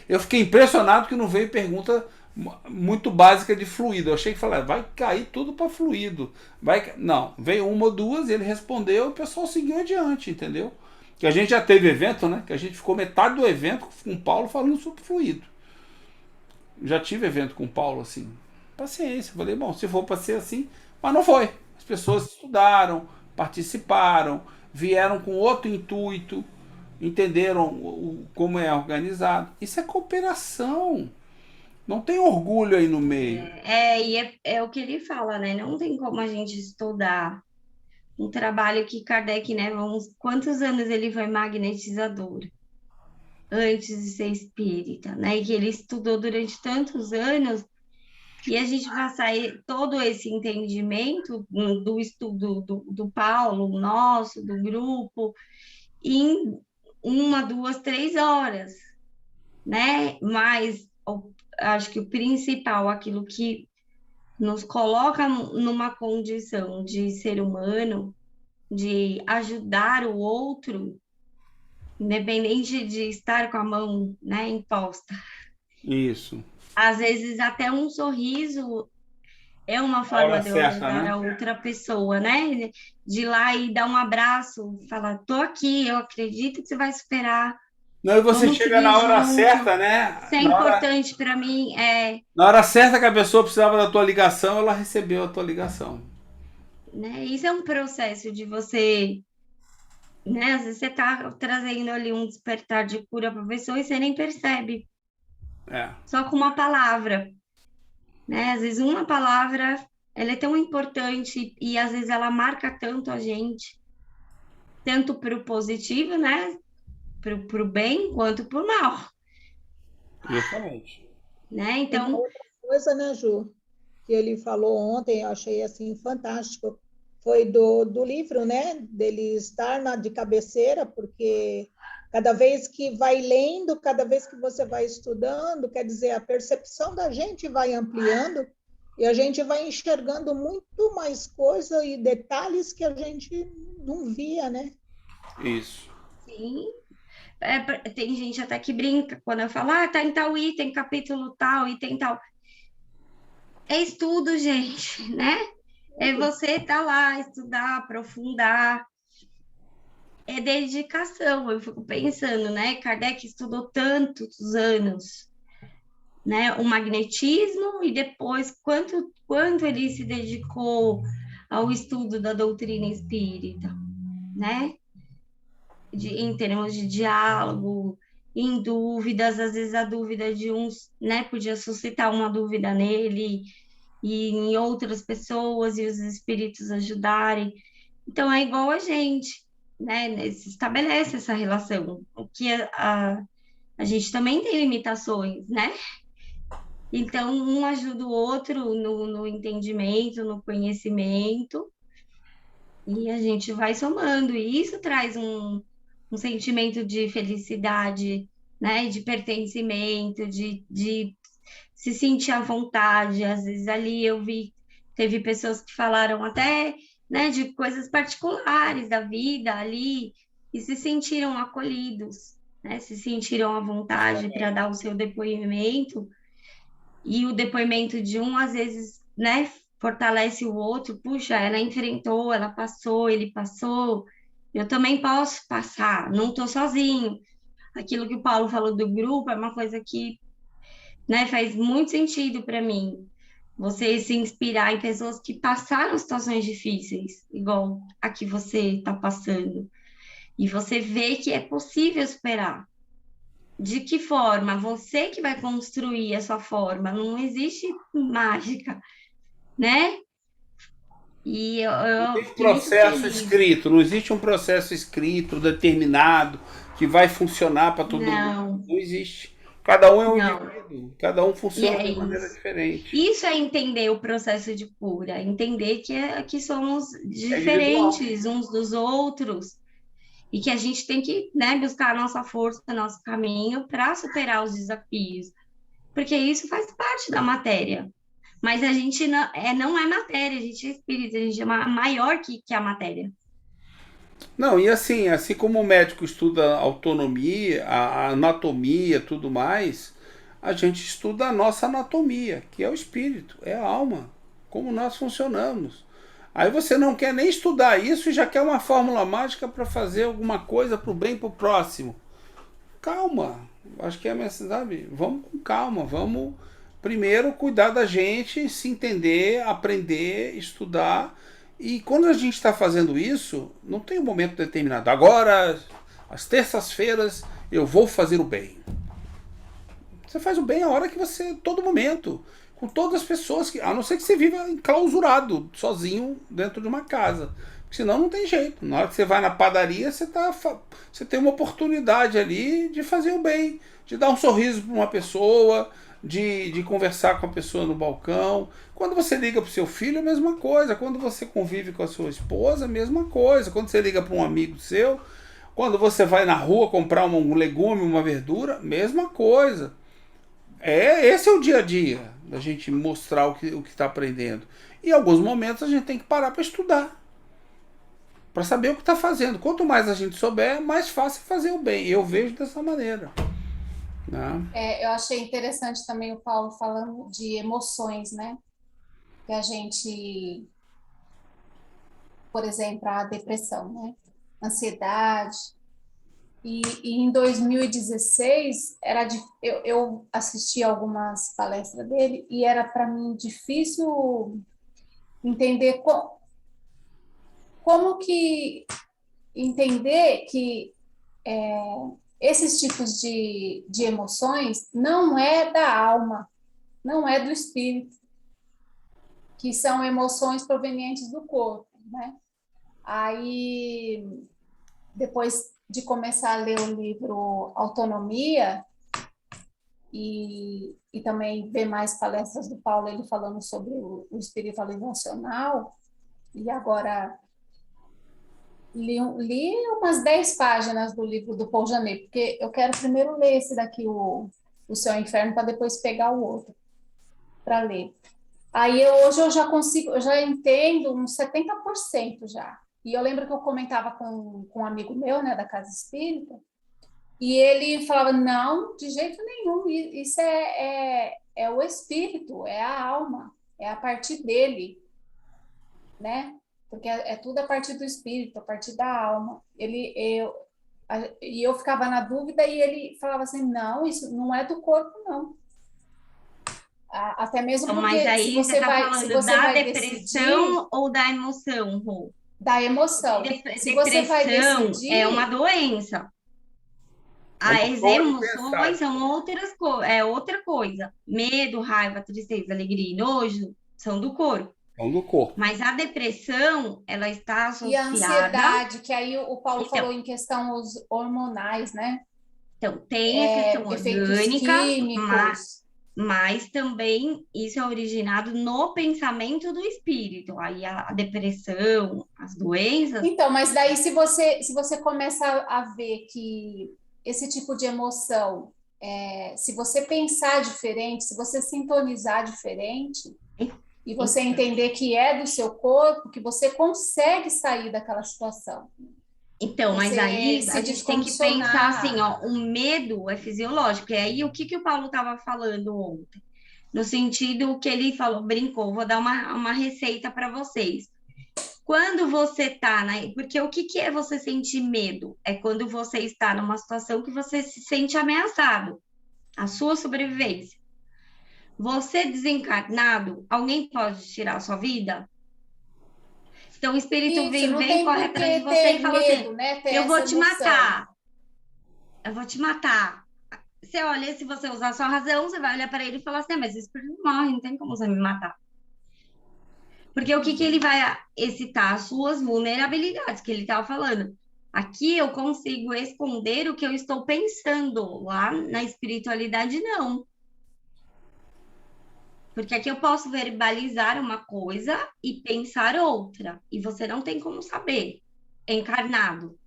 Eu fiquei impressionado que não veio pergunta muito básica de fluido. Eu achei que vai cair tudo para fluido. Não, veio uma ou duas, ele respondeu e o pessoal seguiu adiante, entendeu? Que a gente já teve evento, né? Que a gente ficou metade do evento com o Paulo falando sobre fluido. Já tive evento com o Paulo assim. Paciência. Falei, bom, se for para ser assim, mas não foi. As pessoas estudaram, participaram, vieram com outro intuito, entenderam como é organizado. Isso é cooperação. Não tem orgulho aí no meio. É o que ele fala, né? Não tem como a gente estudar um trabalho que Kardec, né? Quantos anos ele foi magnetizador antes de ser espírita, né? E que ele estudou durante tantos anos e a gente passar todo esse entendimento do estudo do Paulo, nosso, do grupo, em 1, 2, 3 horas, né? Mas acho que o principal, aquilo que nos coloca numa condição de ser humano, de ajudar o outro, independente de estar com a mão, né, imposta. Isso. Às vezes até um sorriso é uma A forma hora de eu certa, ajudar né? a outra pessoa, né? De ir lá e dar um abraço, falar, tô aqui, eu acredito que você vai superar, Não, e você vamos chega seguir na hora junto. certa, né? Isso é importante para mim, Na hora certa que a pessoa precisava da tua ligação, ela recebeu a tua ligação. né? Isso é um processo de você, né? Às vezes você tá trazendo ali um despertar de cura para a pessoa e você nem percebe, É. só com uma palavra, né? Às vezes uma palavra, ela é tão importante e às vezes ela marca tanto a gente, tanto para o positivo, né? Para o bem quanto para o mal, Justamente. né? Tem uma Então, outra coisa, né, Ju, que ele falou ontem, eu achei assim fantástico, foi do livro, né, dele estar de cabeceira, porque cada vez que vai lendo, cada vez que você vai estudando, quer dizer, a percepção da gente vai ampliando e a gente vai enxergando muito mais coisa e detalhes que a gente não via, né? Isso. sim, tem gente até que brinca quando eu falo, tá em tal item, capítulo tal, item tal. É estudo, gente, né? É você tá lá, estudar, aprofundar, é dedicação. Eu fico pensando, né? Kardec estudou tantos anos, né? O magnetismo e depois quanto ele se dedicou ao estudo da doutrina espírita, né? Em termos de diálogo, em dúvidas, às vezes a dúvida de uns, né, podia suscitar uma dúvida nele e em outras pessoas e os espíritos ajudarem. Então é igual a gente, né? Se estabelece essa relação. O que a gente também tem limitações, né? Então um ajuda o outro no entendimento, no conhecimento, e a gente vai somando, e isso traz um sentimento de felicidade, né? De pertencimento, de se sentir à vontade. Às vezes ali eu vi, teve pessoas que falaram até, né, de coisas particulares da vida ali e se sentiram acolhidos, né? Se sentiram à vontade para dar o seu depoimento e o depoimento de um às vezes, né, fortalece o outro. Puxa, ela enfrentou, ela passou, ele passou. Eu também posso passar, não estou sozinho. Aquilo que o Paulo falou do grupo é uma coisa que, né, faz muito sentido para mim. Você se inspirar em pessoas que passaram situações difíceis, igual a que você está passando, e você vê que é possível superar. De que forma? Você que vai construir a sua forma, não existe mágica, né? E Não eu tem um fiquei muito processo feliz. escrito, não existe um processo escrito, determinado, que vai funcionar para todo mundo. Não, Não existe. Cada um é um não. indivíduo, cada um E funciona é de maneira isso. diferente. Isso é entender o processo de cura, entender que somos É individual. diferentes uns dos outros e que a gente tem que, né, buscar a nossa força, nosso caminho para superar os desafios, porque isso faz parte da matéria. Mas a gente não é matéria, a gente é espírito, a gente é maior que a matéria. Não, e assim como o médico estuda a autonomia, a anatomia, tudo mais, a gente estuda a nossa anatomia, que é o espírito, é a alma, como nós funcionamos. Aí você não quer nem estudar isso e já quer uma fórmula mágica para fazer alguma coisa para o bem para o próximo. Calma, acho que é a minha, sabe? Vamos com calma, vamos primeiro cuidar da gente, se entender, aprender, estudar. E quando a gente está fazendo isso, não tem um momento determinado. Agora, às terças-feiras, eu vou fazer o bem. Você faz o bem a hora que você, todo momento, com todas as pessoas, a não ser que você viva enclausurado, sozinho, dentro de uma casa. Senão não tem jeito. Na hora que você vai na padaria, você tem uma oportunidade ali de fazer o bem, de dar um sorriso para uma pessoa, de conversar com a pessoa no balcão. Quando você liga para o seu filho, a mesma coisa. Quando você convive com a sua esposa, a mesma coisa. Quando você liga para um amigo seu, quando você vai na rua comprar um legume, uma verdura, mesma coisa. Esse é o dia a dia, da gente mostrar o que está aprendendo. E em alguns momentos a gente tem que parar para estudar. para saber o que está fazendo. Quanto mais a gente souber, mais fácil fazer o bem. Eu vejo dessa maneira, né? Eu achei interessante também o Paulo falando de emoções, né? Que a gente, por exemplo, a depressão, né? Ansiedade. E em 2016, eu assisti algumas palestras dele e era para mim difícil entender como que entender que esses tipos de emoções não é da alma, não é do espírito, que são emoções provenientes do corpo, né? Aí, depois de começar a ler o livro Autonomia e também ver mais palestras do Paulo, ele falando sobre o espiritualizacional, e agora li umas 10 páginas do livro do Paul Janet, porque eu quero primeiro ler esse daqui, o Céu e o Inferno, para depois pegar o outro para ler. Aí hoje eu já consigo, eu já entendo uns 70% já. E eu lembro que eu comentava com um amigo meu, né, da Casa Espírita, e ele falava, não, de jeito nenhum, isso é o espírito, é a alma, é a partir dele, né? Porque é tudo a partir do espírito, a partir da alma. E eu ficava na dúvida e ele falava assim, não, isso não é do corpo, não. Até mesmo Então, porque mas aí se você você está vai, falando se você da vai depressão decidir, ou da emoção, Rô? da emoção. Se você vai Depressão é uma decidir, doença. É uma As forma de emoções pensar. são outra coisa. Medo, raiva, tristeza, alegria e nojo são do corpo. São do corpo. Mas a depressão, ela está e a associada. ansiedade, que aí o Paulo Então, falou em questão os hormonais, né? então tem a questão Efeitos orgânica, químicos. mas também isso é originado no pensamento do espírito. Aí a depressão, as doenças. Então, mas daí se você começa a ver que esse tipo de emoção, se você pensar diferente, se você sintonizar diferente, e você entender que é do seu corpo, que você consegue sair daquela situação. Então, mas Você aí se a gente tem que pensar assim, descondicionar. ó, o medo é fisiológico. E aí o que o Paulo estava falando ontem? No sentido que ele falou, brincou, vou dar uma receita para vocês. Quando você tá porque o que é você sentir medo? É quando você está numa situação que você se sente ameaçado, a sua sobrevivência. Você desencarnado, alguém pode tirar a sua vida? Então o espírito Isso, não vem, tem corre por atrás de que você e ter fala assim: medo, né? Ter eu vou essa te emoção. matar. Eu vou te matar. Você olha, se você usar a sua razão, você vai olhar para ele e falar assim: mas esse espírito não morre, não tem como você me matar. Porque o que ele vai excitar? As suas vulnerabilidades, que ele estava falando. Aqui eu consigo esconder o que eu estou pensando. Lá na espiritualidade, não. Porque aqui eu posso verbalizar uma coisa e pensar outra. E você não tem como saber. Encarnado.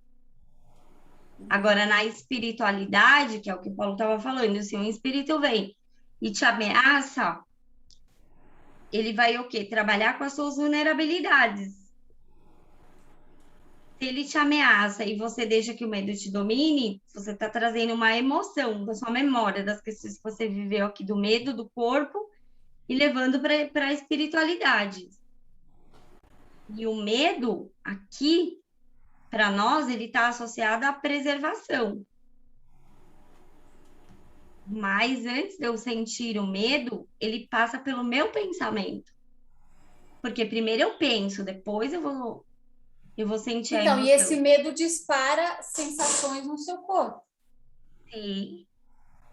Agora, na espiritualidade, que é o que o Paulo estava falando, se um espírito vem e te ameaça, ele vai o quê? Trabalhar com as suas vulnerabilidades. Se ele te ameaça e você deixa que o medo te domine, você está trazendo uma emoção da sua memória, das questões que você viveu aqui, do medo, do corpo, e levando para a espiritualidade. E o medo, aqui, para nós, ele está associado à preservação. Mas antes de eu sentir o medo, ele passa pelo meu pensamento. Porque primeiro eu penso, depois eu vou sentir a Então, emoção. e esse medo dispara sensações no seu corpo. Sim.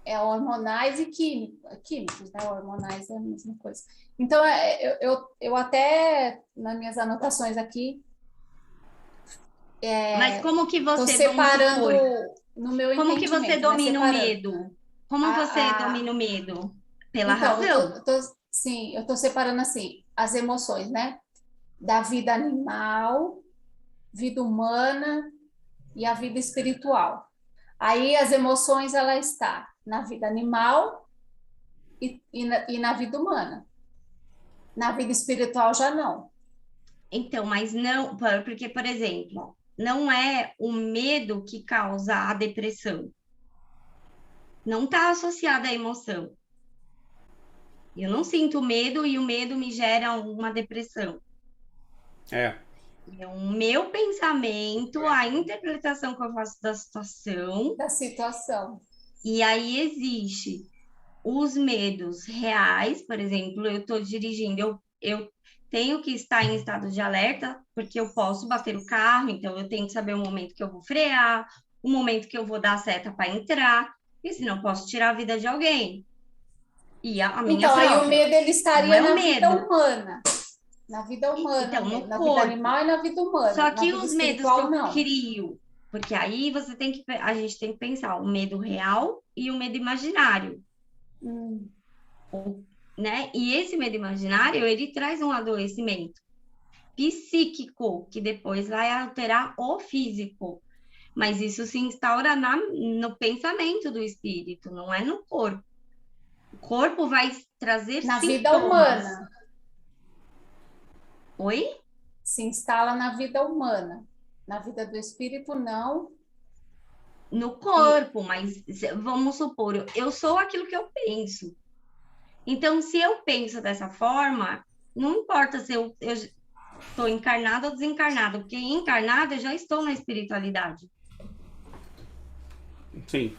É hormonais e químicos, né? Hormonais é a mesma coisa. Então, eu até, nas minhas anotações aqui, Mas como que estou você, separando vamos supor, no meu como que você entendimento, né? domina o Separando. medo? Como você domina o medo? Pela Então, razão. sim, eu estou separando assim as emoções, né? Da vida animal, vida humana e a vida espiritual. Aí as emoções ela está na vida animal e na vida humana. Na vida espiritual já não. Então, mas não, porque, por exemplo, não é o medo que causa a depressão. Não está associada à emoção. Eu não sinto medo e o medo me gera uma depressão. É. É o meu pensamento, a interpretação que eu faço da situação, Da situação. e aí existe os medos reais, por exemplo, eu estou dirigindo, eu tenho que estar em estado de alerta, porque eu posso bater o carro, então eu tenho que saber o momento que eu vou frear, o momento que eu vou dar a seta para entrar, e senão eu posso tirar a vida de alguém. E a minha Então, aí o própria. medo ele Não estaria é o na vida medo. humana. Na vida humana Então, mesmo. no Na vida corpo. animal e na vida humana. Só Na que vida os medos que espiritual, eu não. crio, porque aí a gente tem que pensar o medo real e o medo imaginário, né? E esse medo imaginário, ele traz um adoecimento psíquico, que depois vai alterar o físico. Mas isso se instaura no pensamento do espírito, não é no corpo. O corpo vai trazer Na sintomas. vida humana. Oi? Se instala na vida humana. Na vida do espírito, não. No corpo, mas vamos supor, eu sou aquilo que eu penso. Então, se eu penso dessa forma, não importa se eu estou encarnado ou desencarnado, porque encarnado eu já estou na espiritualidade. Sim.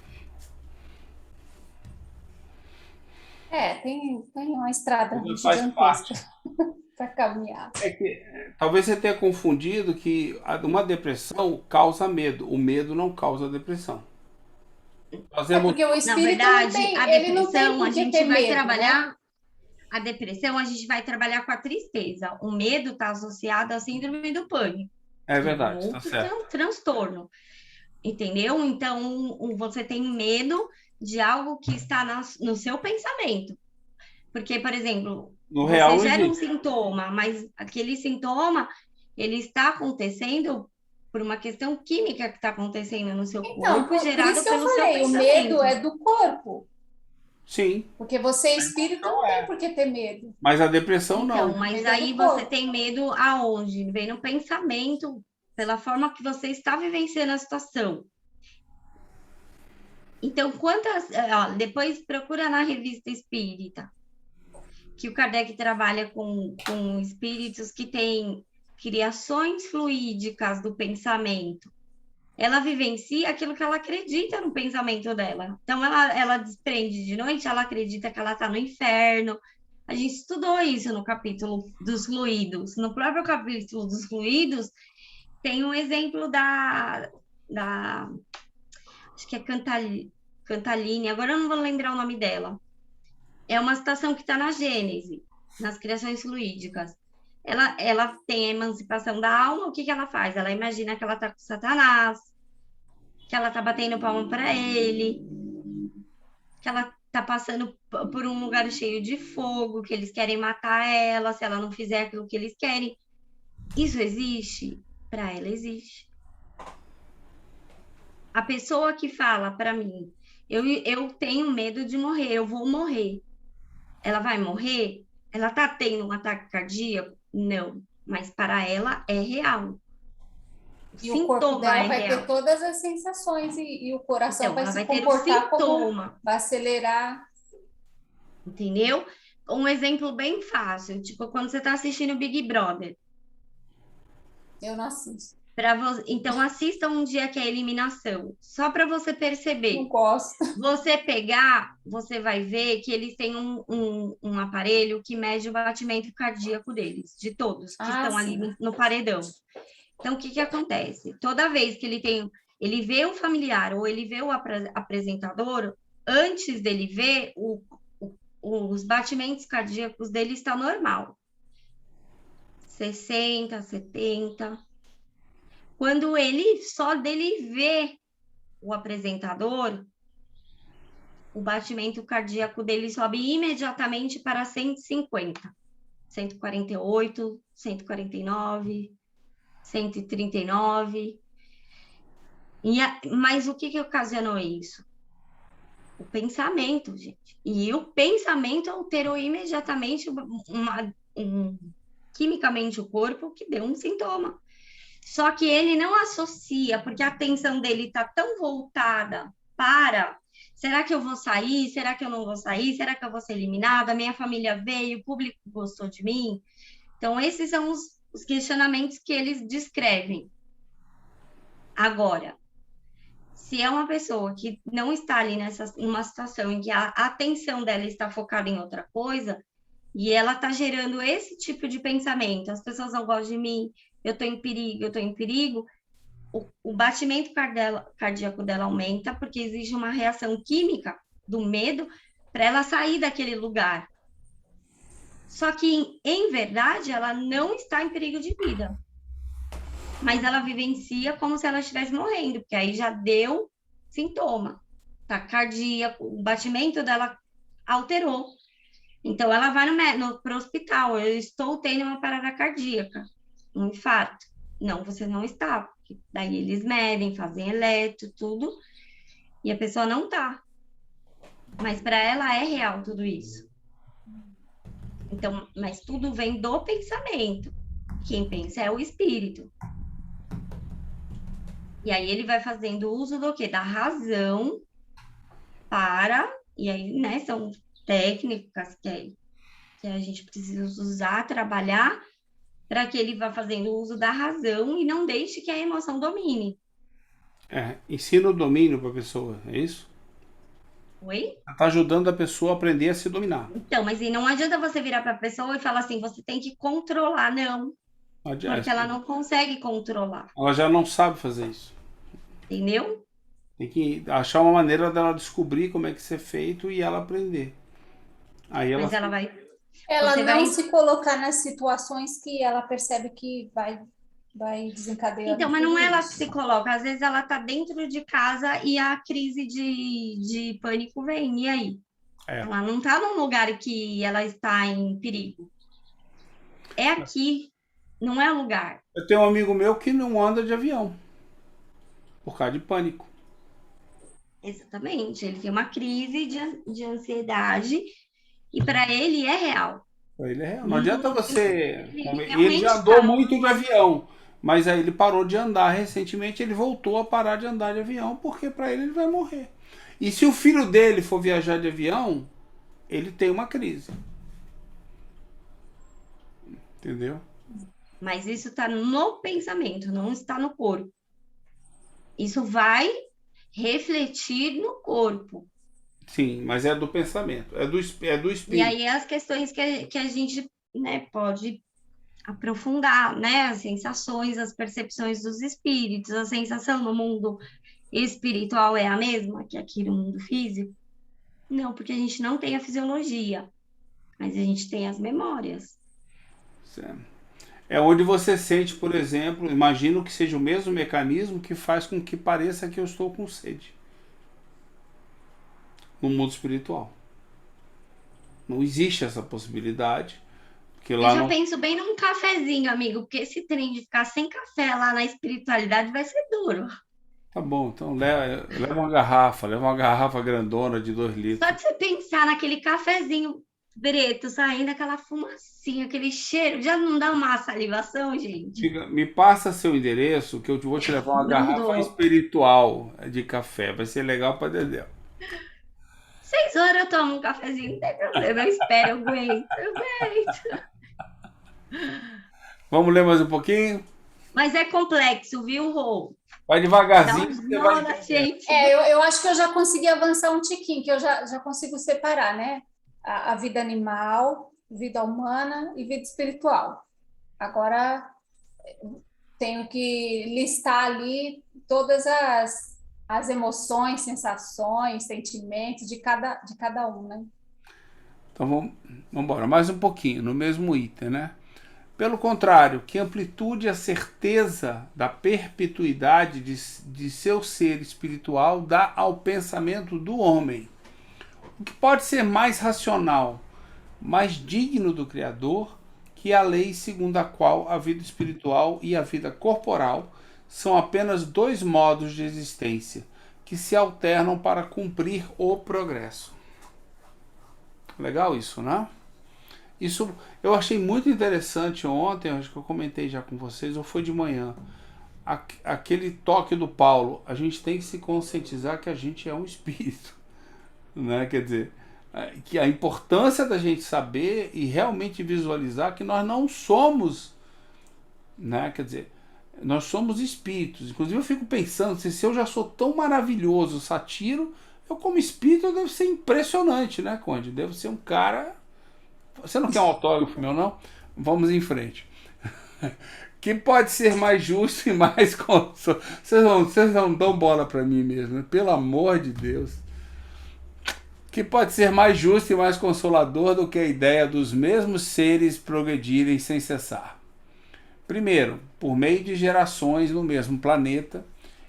Tem uma estrada Tudo faz gigantesca parte. para caminhar. É que talvez você tenha confundido que uma depressão causa medo. O medo não causa depressão. Porque o Na espírito verdade, ele não tem por que ter medo, trabalhar né? a depressão, a gente vai trabalhar com a tristeza. O medo está associado à síndrome do pânico, É que é um verdade, está outro certo. transtorno. Entendeu? Então, você tem medo de algo que está no seu pensamento. Porque, por exemplo, No real você não gera um existe. sintoma, mas aquele sintoma, ele está acontecendo por uma questão química que está acontecendo no seu Então, corpo, por gerado isso que eu pelo seu falei, o medo pensamento. é do corpo. Sim, Porque você, espírito, não tem por que ter medo. mas a depressão Então, não. O mas medo é aí do você corpo. tem medo aonde? Vem no pensamento, pela forma que você está vivenciando a situação. Então, depois procura na Revista Espírita, que o Kardec trabalha com espíritos que têm criações fluídicas do pensamento. Ela vivencia aquilo que ela acredita no pensamento dela. Então, ela desprende de noite, ela acredita que ela está no inferno. A gente estudou isso no capítulo dos fluidos. No próprio capítulo dos fluidos, tem um exemplo acho que é Cantaline, agora eu não vou lembrar o nome dela. É uma citação que está na Gênese, nas criações fluídicas. Ela tem a emancipação da alma, o que ela faz? Ela imagina que ela está com Satanás, que ela está batendo palma para ele, que ela está passando por um lugar cheio de fogo, que eles querem matar ela se ela não fizer aquilo que eles querem. Isso existe? Para ela existe. A pessoa que fala para mim, eu tenho medo de morrer, eu vou morrer. Ela vai morrer? Ela está tendo um ataque cardíaco? Não, mas para ela é real. E o corpo dela vai real. ter todas as sensações e o coração Então, vai ela se vai ter o comportar como sintoma. vai acelerar. Entendeu? Um exemplo bem fácil, tipo quando você está assistindo Big Brother. Eu não assisto. Então, assista um dia que é a eliminação, só para você perceber. Não gosto. Você vai ver que eles têm um aparelho que mede o batimento cardíaco deles, de todos que estão sim. ali no paredão. Então, o que acontece? Toda vez que ele vê um familiar ou ele vê o apresentador, antes dele ver, os batimentos cardíacos dele estão normal. 60, 70. Quando só dele ver o apresentador, o batimento cardíaco dele sobe imediatamente para 150, 148, 149, 139. Mas o que ocasionou isso? O pensamento, gente. E o pensamento alterou imediatamente quimicamente o corpo que deu um sintoma. Só que ele não associa, porque a atenção dele está tão voltada para: será que eu vou sair? Será que eu não vou sair? Será que eu vou ser eliminada? Minha família veio, o público gostou de mim? Então, esses são os questionamentos que eles descrevem. Agora, se é uma pessoa que não está ali numa situação em que a atenção dela está focada em outra coisa, e ela está gerando esse tipo de pensamento: as pessoas não gostam de mim, eu estou em perigo, eu estou em perigo, o batimento cardíaco dela aumenta, porque existe uma reação química do medo para ela sair daquele lugar. Só que, em verdade, ela não está em perigo de vida. Mas ela vivencia como se ela estivesse morrendo, porque aí já deu sintoma. Tá cardíaco, o batimento dela alterou. Então, ela vai pro hospital: eu estou tendo uma parada cardíaca, um infarto. Não, você não está. Porque daí eles medem, fazem eletro, tudo, e a pessoa não está. Mas para ela é real tudo isso. Então, mas tudo vem do pensamento. Quem pensa é o espírito. E aí ele vai fazendo uso do quê? Da razão e aí, né, são técnicas que a gente precisa usar, trabalhar, para que ele vá fazendo uso da razão e não deixe que a emoção domine. Ensina o domínio para a pessoa, é isso? Oi? Está ajudando a pessoa a aprender a se dominar. Então, mas não adianta você virar para a pessoa e falar assim: você tem que controlar. Não, porque ela não consegue controlar. Ela já não sabe fazer isso. Entendeu? Tem que achar uma maneira dela descobrir como é que isso é feito e ela aprender. Aí Mas ela vai... Ela não se colocar nas situações que ela percebe que vai desencadeando. Então, mas não é ela que se coloca. Às vezes ela está dentro de casa e a crise de pânico vem. E aí? Ela não está num lugar que ela está em perigo. É aqui, não é o lugar. Eu tenho um amigo meu que não anda de avião por causa de pânico. Exatamente. Ele tem uma crise de ansiedade e para ele é real. Para ele é real. Não adianta você... Ele Ele já andou muito de avião, mas aí ele parou de andar recentemente. Ele voltou a parar de andar de avião porque para ele vai morrer. E se o filho dele for viajar de avião, ele tem uma crise. Entendeu? Mas isso está no pensamento, não está no corpo. Isso vai refletir no corpo. Sim, mas é do pensamento, é do espírito. E aí as questões que a gente, né, pode aprofundar, né, as sensações, as percepções dos espíritos. A sensação no mundo espiritual é a mesma que aqui no mundo físico? Não, porque a gente não tem a fisiologia, mas a gente tem as memórias. É onde você sente, por exemplo, imagino que seja o mesmo mecanismo que faz com que pareça que eu estou com sede. No mundo espiritual. Não existe essa possibilidade. Porque lá Eu já penso bem num cafezinho, amigo, porque esse trem de ficar sem café lá na espiritualidade vai ser duro. Tá bom, então leva uma garrafa grandona de 2 litros. Só de você pensar naquele cafezinho preto, saindo aquela fumacinha, aquele cheiro, já não dá uma salivação, gente? Me passa seu endereço que eu vou te levar uma garrafa espiritual de café. Vai ser legal para Dedéu. 6 horas eu tomo um cafezinho, não tem problema, eu espero, eu aguento. Vamos ler mais um pouquinho? Mas é complexo, viu, Rô? Vai devagarzinho. Gente. Eu acho que eu já consegui avançar um tiquinho, que eu já consigo separar, né? A vida animal, vida humana e vida espiritual. Agora, tenho que listar ali todas as emoções, sensações, sentimentos de cada um, né? Então vamos embora. Mais um pouquinho, no mesmo item, né? Pelo contrário, que amplitude a certeza da perpetuidade de seu ser espiritual dá ao pensamento do homem. O que pode ser mais racional, mais digno do Criador, que a lei segundo a qual a vida espiritual e a vida corporal são apenas 2 modos de existência que se alternam para cumprir o progresso. Legal isso, né? Isso eu achei muito interessante ontem, acho que eu comentei já com vocês, ou foi de manhã. Aquele toque do Paulo, a gente tem que se conscientizar que a gente é um espírito, né? Quer dizer, que a importância da gente saber e realmente visualizar que nós não somos, né? Quer dizer, nós somos espíritos. Inclusive eu fico pensando, se eu já sou tão maravilhoso, satiro, eu como espírito eu devo ser impressionante, né, Conde? Devo ser um cara... Você não quer um autógrafo meu, não? Vamos em frente. Que pode ser mais justo e mais consolador. Vocês não dão bola para mim mesmo, né? Pelo amor de Deus. Que pode ser mais justo e mais consolador do que a ideia dos mesmos seres progredirem sem cessar. Primeiro, por meio de gerações no mesmo planeta,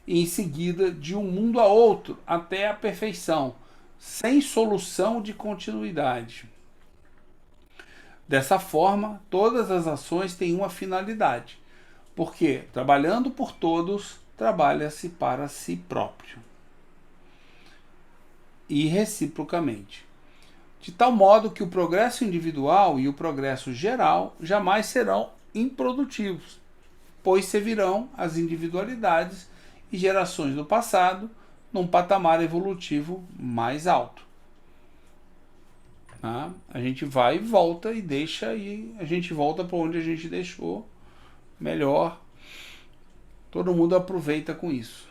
e em seguida de um mundo a outro até a perfeição, sem solução de continuidade. Dessa forma, todas as ações têm uma finalidade, porque, trabalhando por todos, trabalha-se para si próprio. E reciprocamente. De tal modo que o progresso individual e o progresso geral jamais serão improdutivos, pois servirão as individualidades e gerações do passado num patamar evolutivo mais alto. A gente vai e volta e deixa, e a gente volta para onde a gente deixou melhor. Todo mundo aproveita com isso.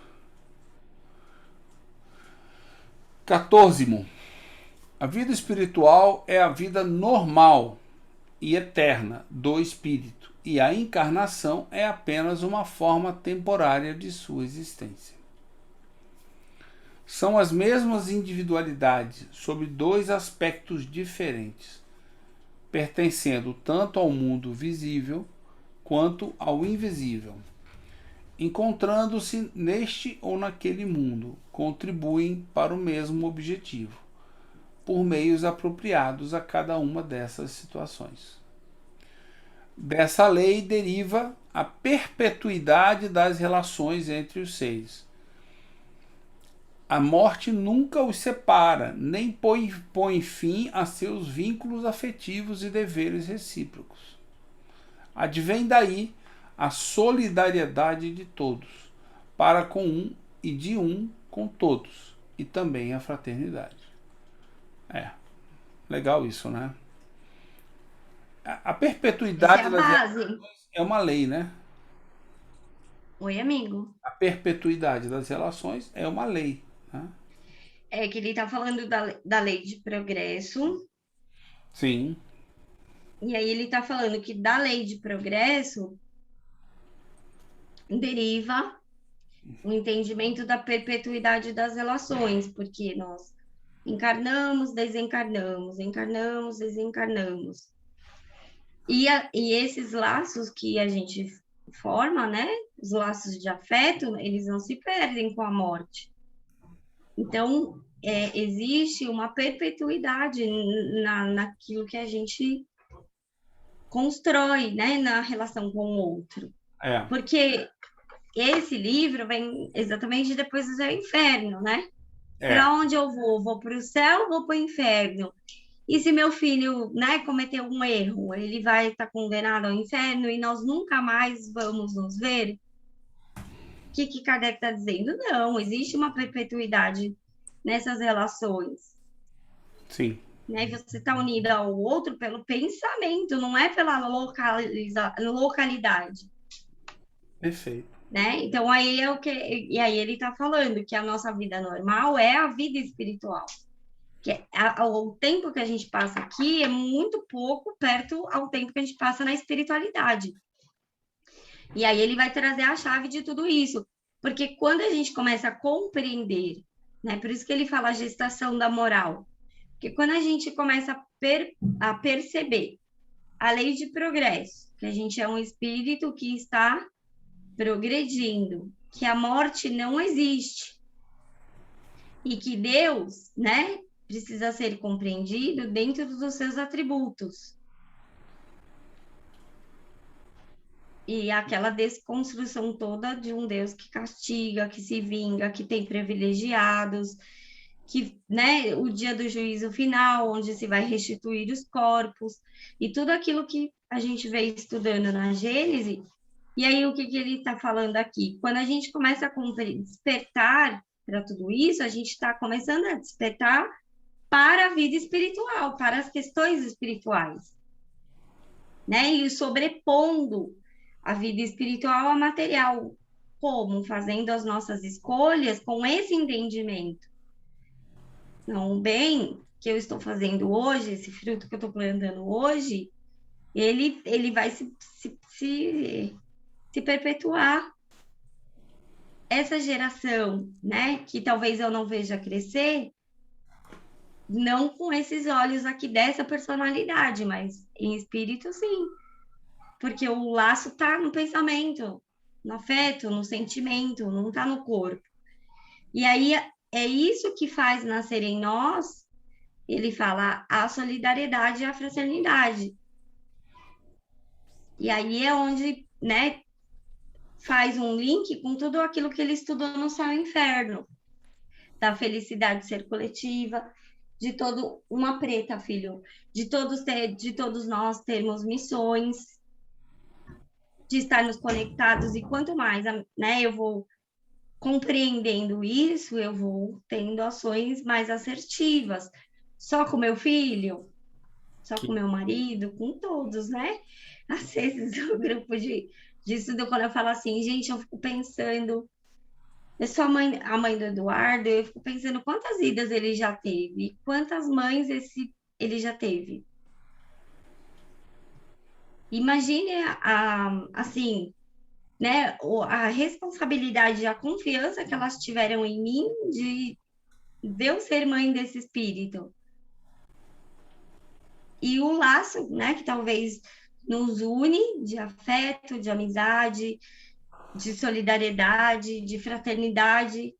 14. A vida espiritual é a vida normal e eterna do espírito, e a encarnação é apenas uma forma temporária de sua existência. São as mesmas individualidades sob dois aspectos diferentes, pertencendo tanto ao mundo visível quanto ao invisível. Encontrando-se neste ou naquele mundo, contribuem para o mesmo objetivo, por meios apropriados a cada uma dessas situações. Dessa lei deriva a perpetuidade das relações entre os seres. A morte nunca os separa, nem põe fim a seus vínculos afetivos e deveres recíprocos. Advém daí a solidariedade de todos, para com um e de um com todos, e também a fraternidade. Legal isso, né? A perpetuidade Essa é a base. é uma lei, né? Oi, amigo. A perpetuidade das relações é uma lei. Né? É que ele está falando da lei de progresso, Sim. e aí ele está falando que da lei de progresso deriva o entendimento da perpetuidade das relações, porque nós encarnamos, desencarnamos, encarnamos, desencarnamos. E esses laços que a gente forma, né? Os laços de afeto, eles não se perdem com a morte. Então, existe uma perpetuidade naquilo que a gente constrói, né? Na relação com o outro. Porque esse livro vem exatamente depois do céu e inferno, né? Para onde eu vou? Vou para o céu, vou para o inferno. E se meu filho, né, cometer um erro, ele vai estar condenado ao inferno e nós nunca mais vamos nos ver? O que Kardec está dizendo? Não, existe uma perpetuidade nessas relações. Sim. Né? Você está unido ao outro pelo pensamento, não é pela localidade. Perfeito. Né? Então, aí é o que. E aí ele está falando que a nossa vida normal é a vida espiritual. Que o tempo que a gente passa aqui é muito pouco perto ao tempo que a gente passa na espiritualidade. E aí ele vai trazer a chave de tudo isso. Porque quando a gente começa a compreender, né? Por isso que ele fala a gestação da moral. Porque quando a gente começa a perceber a lei de progresso, que a gente é um espírito que está progredindo, que a morte não existe. E que Deus, né? Precisa ser compreendido dentro dos seus atributos. E aquela desconstrução toda de um Deus que castiga, que se vinga, que tem privilegiados, que, né, o dia do juízo final, onde se vai restituir os corpos, e tudo aquilo que a gente veio estudando na Gênese. E aí, o que ele está falando aqui? Quando a gente começa a despertar para tudo isso, a gente está começando a despertar para a vida espiritual, para as questões espirituais, né? E sobrepondo a vida espiritual à material. Como? Fazendo as nossas escolhas com esse entendimento. Então, o bem que eu estou fazendo hoje, esse fruto que eu estou plantando hoje, ele vai se perpetuar. Essa geração, né, que talvez eu não veja crescer, não com esses olhos aqui dessa personalidade, mas em espírito, sim. Porque o laço está no pensamento, no afeto, no sentimento, não está no corpo. E aí é isso que faz nascer em nós, ele fala, a solidariedade e a fraternidade. E aí é onde, né, faz um link com tudo aquilo que ele estudou no Céu e Inferno, da felicidade ser coletiva, de todo uma preta, filho, de todos nós termos missões, de estarmos conectados, e quanto mais, né, eu vou compreendendo isso, eu vou tendo ações mais assertivas, só com meu filho, só com meu marido, com todos, né? Às vezes o grupo de estudo, quando eu falo assim, gente, eu fico pensando, eu sou a mãe do Eduardo, eu fico pensando quantas idas ele já teve, quantas mães ele já teve. Imagine assim, né, a responsabilidade, a confiança que elas tiveram em mim de eu ser mãe desse espírito. E o laço, né, que talvez nos une de afeto, de amizade, de solidariedade, de fraternidade.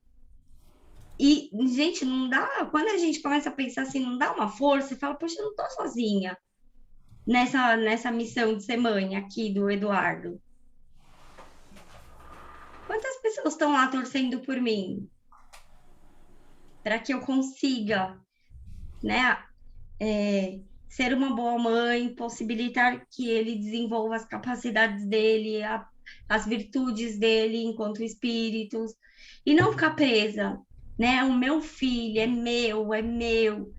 E, gente, não dá, quando a gente começa a pensar assim, não dá uma força, e fala, poxa, eu não tô sozinha nessa missão de ser mãe aqui do Eduardo. Quantas pessoas estão lá torcendo por mim? Para que eu consiga, né, ser uma boa mãe, possibilitar que ele desenvolva as capacidades dele, as virtudes dele enquanto espíritos, e não ficar presa, né? O meu filho é meu.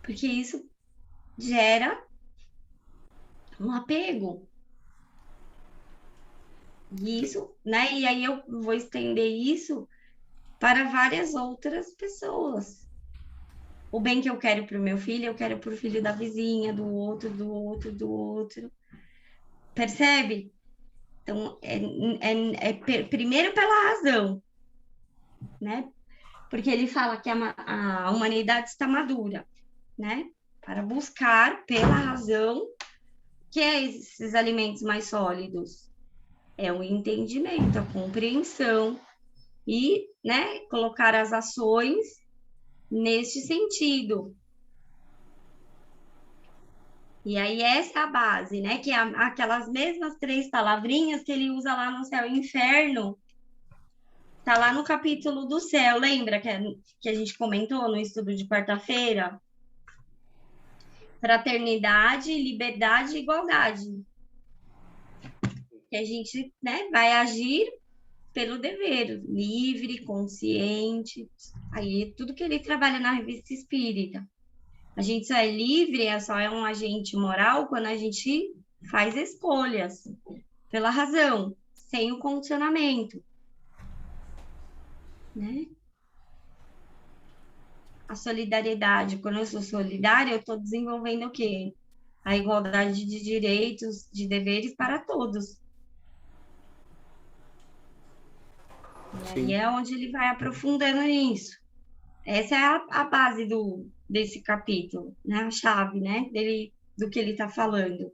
Porque isso gera um apego. E isso, né? E aí eu vou estender isso para várias outras pessoas. O bem que eu quero para o meu filho, eu quero para o filho da vizinha, do outro. Percebe? Então, primeiro pela razão, né? Porque ele fala que a humanidade está madura, né? Para buscar pela razão que é esses alimentos mais sólidos. É o entendimento, a compreensão e, né, colocar as ações neste sentido. E aí essa é a base, né? Que é aquelas mesmas 3 palavrinhas que ele usa lá no Céu e Inferno, tá lá no capítulo do céu, lembra que a gente comentou no estudo de quarta-feira? Fraternidade, liberdade e igualdade. Que a gente, né, vai agir pelo dever, livre, consciente. Aí tudo que ele trabalha na Revista Espírita. A gente só é livre, só é um agente moral quando a gente faz escolhas pela razão, sem o condicionamento, né? A solidariedade, quando eu sou solidária, eu estou desenvolvendo o quê? A igualdade de direitos, de deveres para todos. E aí é onde ele vai aprofundando nisso. Essa é a base desse capítulo, né? A chave, né? Do que ele está falando.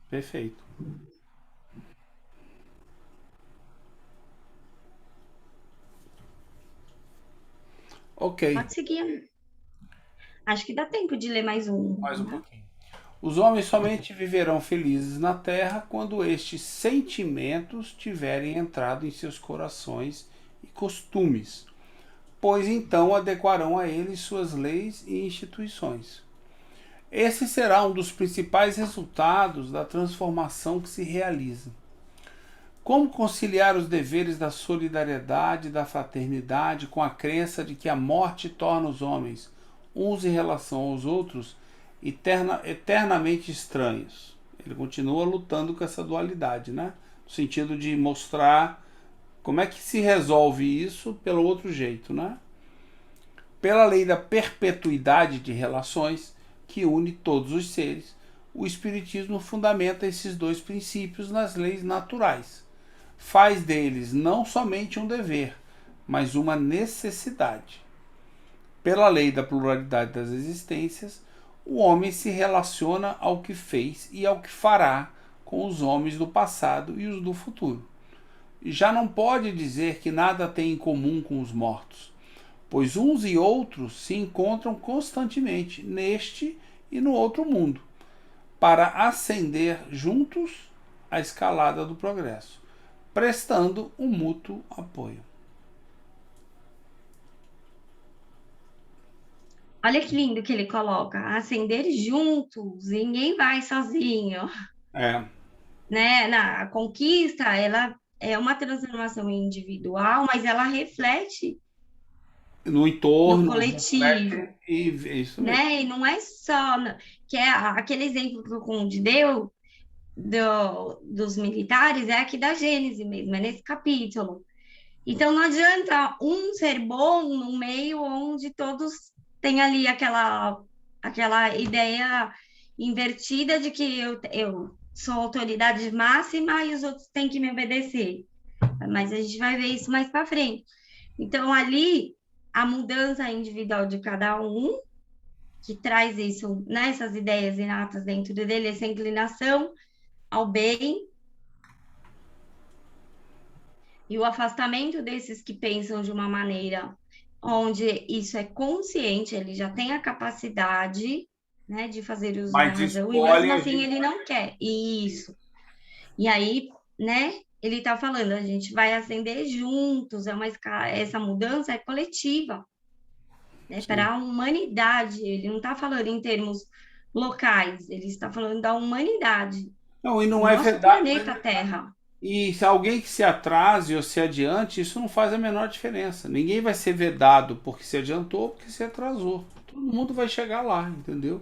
Perfeito. Ok. Pode seguir. Acho que dá tempo de ler mais um. Mais um pouquinho. Os homens somente viverão felizes na terra quando estes sentimentos tiverem entrado em seus corações e costumes, pois então adequarão a ele suas leis e instituições. Esse será um dos principais resultados da transformação que se realiza. Como conciliar os deveres da solidariedade e da fraternidade com a crença de que a morte torna os homens, uns em relação aos outros, eternamente estranhos? Ele continua lutando com essa dualidade, né? No sentido de mostrar como é que se resolve isso pelo outro jeito, né? Pela lei da perpetuidade de relações, que une todos os seres, o Espiritismo fundamenta esses dois princípios nas leis naturais. Faz deles não somente um dever, mas uma necessidade. Pela lei da pluralidade das existências, o homem se relaciona ao que fez e ao que fará com os homens do passado e os do futuro. Já não pode dizer que nada tem em comum com os mortos, pois uns e outros se encontram constantemente neste e no outro mundo, para ascender juntos a escalada do progresso, prestando um mútuo apoio. Olha que lindo que ele coloca, ascender juntos, ninguém vai sozinho, né? A conquista, ela é uma transformação individual, mas ela reflete no entorno, no coletivo, e isso mesmo. né? E não é só, que é aquele exemplo que o Conde deu dos militares, é aqui da Gênese mesmo, é nesse capítulo. Então não adianta um ser bom no meio onde todos têm ali aquela ideia invertida de que eu sou autoridade máxima e os outros têm que me obedecer. Mas a gente vai ver isso mais para frente. Então ali a mudança individual de cada um, que traz isso, né, essas ideias inatas dentro dele, essa inclinação ao bem, e o afastamento desses que pensam de uma maneira onde isso é consciente, ele já tem a capacidade, né, de fazer uso da razão, e mesmo assim ele não quer. Isso. E aí, né, ele está falando, a gente vai ascender juntos, essa mudança é coletiva, né, para a humanidade. Ele não está falando em termos locais, ele está falando da humanidade. Não, e não do é nosso verdade. planeta Terra. E se alguém que se atrase ou se adiante, isso não faz a menor diferença. Ninguém vai ser vedado porque se adiantou ou porque se atrasou. Todo mundo vai chegar lá, entendeu?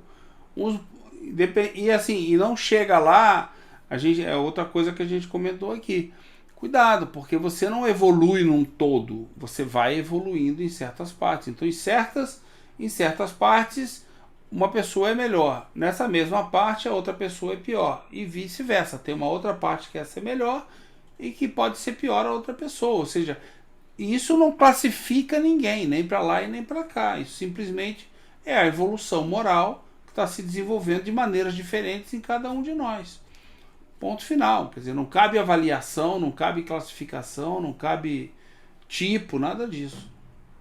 E assim, e não chega lá, é outra coisa que a gente comentou aqui. Cuidado, porque você não evolui num todo, você vai evoluindo em certas partes. Então, em certas partes, uma pessoa é melhor. Nessa mesma parte, a outra pessoa é pior. E vice-versa. Tem uma outra parte que é ser melhor e que pode ser pior a outra pessoa. Ou seja, isso não classifica ninguém, nem para lá e nem para cá. Isso simplesmente é a evolução moral que está se desenvolvendo de maneiras diferentes em cada um de nós. Ponto final. Quer dizer, não cabe avaliação, não cabe classificação, não cabe tipo, nada disso.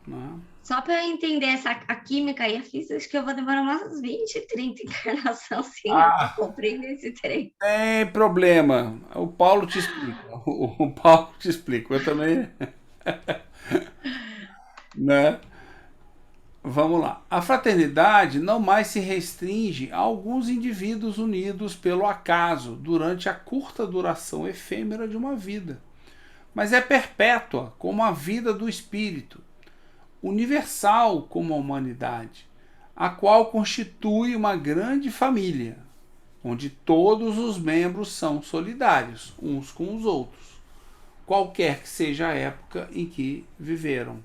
Né? Só para eu entender a química e a física, acho que eu vou demorar umas 20, 30 encarnações assim, para compreender esse trem. Tem problema. O Paulo te explica. O Paulo te explica. Eu também. Né? Vamos lá. A fraternidade não mais se restringe a alguns indivíduos unidos pelo acaso durante a curta duração efêmera de uma vida, mas é perpétua como a vida do espírito, universal como a humanidade, a qual constitui uma grande família, onde todos os membros são solidários uns com os outros, qualquer que seja a época em que viveram.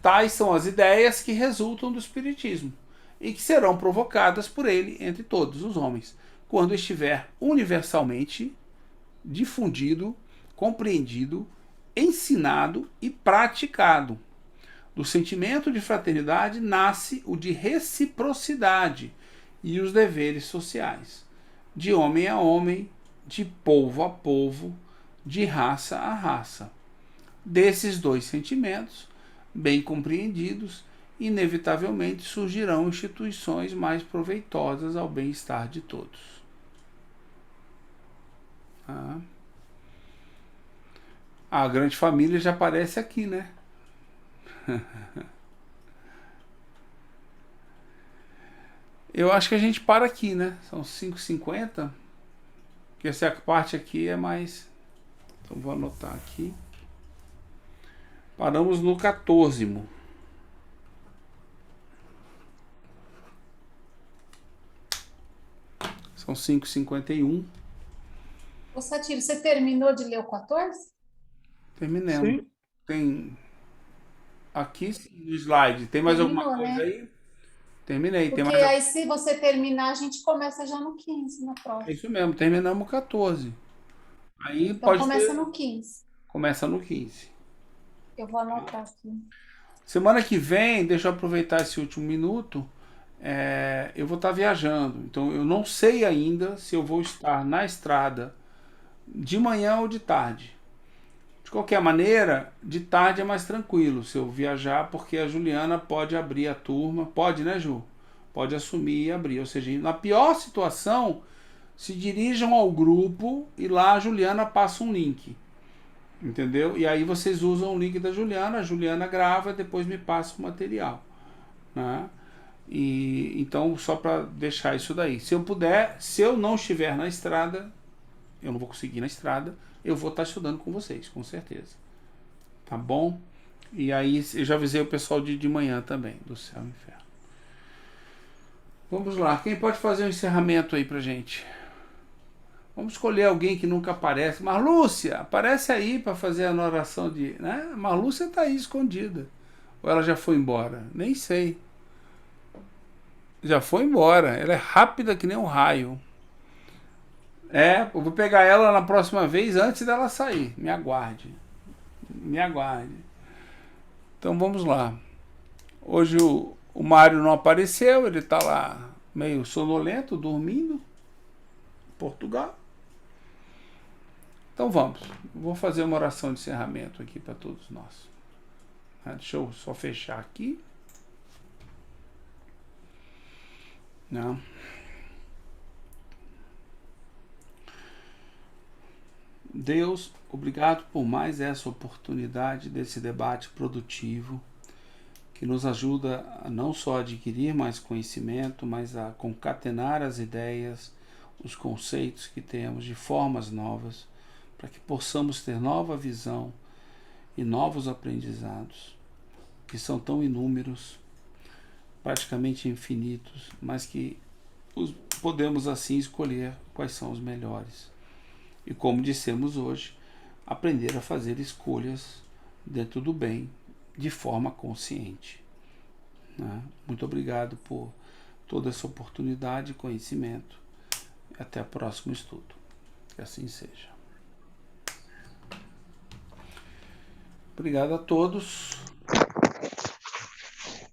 Tais são as ideias que resultam do Espiritismo e que serão provocadas por ele entre todos os homens, quando estiver universalmente difundido, compreendido, ensinado e praticado. Do sentimento de fraternidade nasce o de reciprocidade e os deveres sociais, de homem a homem, de povo a povo, de raça a raça. Desses dois sentimentos, bem compreendidos, inevitavelmente surgirão instituições mais proveitosas ao bem-estar de todos. A grande família já aparece aqui, né? Eu acho que a gente para aqui, né? São 5h50. Porque essa parte aqui é mais... Então vou anotar aqui. Paramos no 14º. São 5h51. Ô, Satiro, você terminou de ler o 14? Terminemos. Sim. Tem aqui no slide. Tem mais alguma Terminou, coisa né? aí? Terminei. Tem Porque mais... aí, se você terminar, a gente começa já no 15, na É próxima. isso mesmo. Terminamos o 14. Aí Então, pode começa ter... no 15. Começa no 15. Eu vou anotar aqui. Semana que vem, deixa eu aproveitar esse último minuto, eu vou estar viajando. Então eu não sei ainda se eu vou estar na estrada de manhã ou de tarde. De qualquer maneira, de tarde é mais tranquilo se eu viajar, porque a Juliana pode abrir a turma. Pode, né, Ju? Pode assumir e abrir. Ou seja, na pior situação, se dirijam ao grupo e lá a Juliana passa um link. Entendeu? E aí vocês usam o link da Juliana, a Juliana grava e depois me passa o material, né? E então, só para deixar isso daí, se eu puder, se eu não estiver na estrada, eu não vou conseguir ir na estrada, eu vou estar estudando com vocês, com certeza, tá bom? E aí eu já avisei o pessoal de manhã também, do céu e inferno. Vamos lá, quem pode fazer um encerramento aí pra gente? Vamos escolher alguém que nunca aparece. Marlúcia, aparece aí para fazer a oração de... Né? Marlúcia está aí escondida. Ou ela já foi embora? Nem sei. Já foi embora. Ela é rápida que nem um raio. Eu vou pegar ela na próxima vez antes dela sair. Me aguarde. Me aguarde. Então vamos lá. Hoje o Mário não apareceu. Ele está lá meio sonolento, dormindo. Em Portugal. Então vamos, vou fazer uma oração de encerramento aqui para todos nós. Deixa eu só fechar aqui. Não. Deus, obrigado por mais essa oportunidade desse debate produtivo que nos ajuda a não só adquirir mais conhecimento, mas a concatenar as ideias, os conceitos que temos de formas novas, para que possamos ter nova visão e novos aprendizados, que são tão inúmeros, praticamente infinitos, mas que podemos assim escolher quais são os melhores. E como dissemos hoje, aprender a fazer escolhas dentro do bem, de forma consciente. Né? Muito obrigado por toda essa oportunidade e conhecimento. Até o próximo estudo. Que assim seja. Obrigado a todos.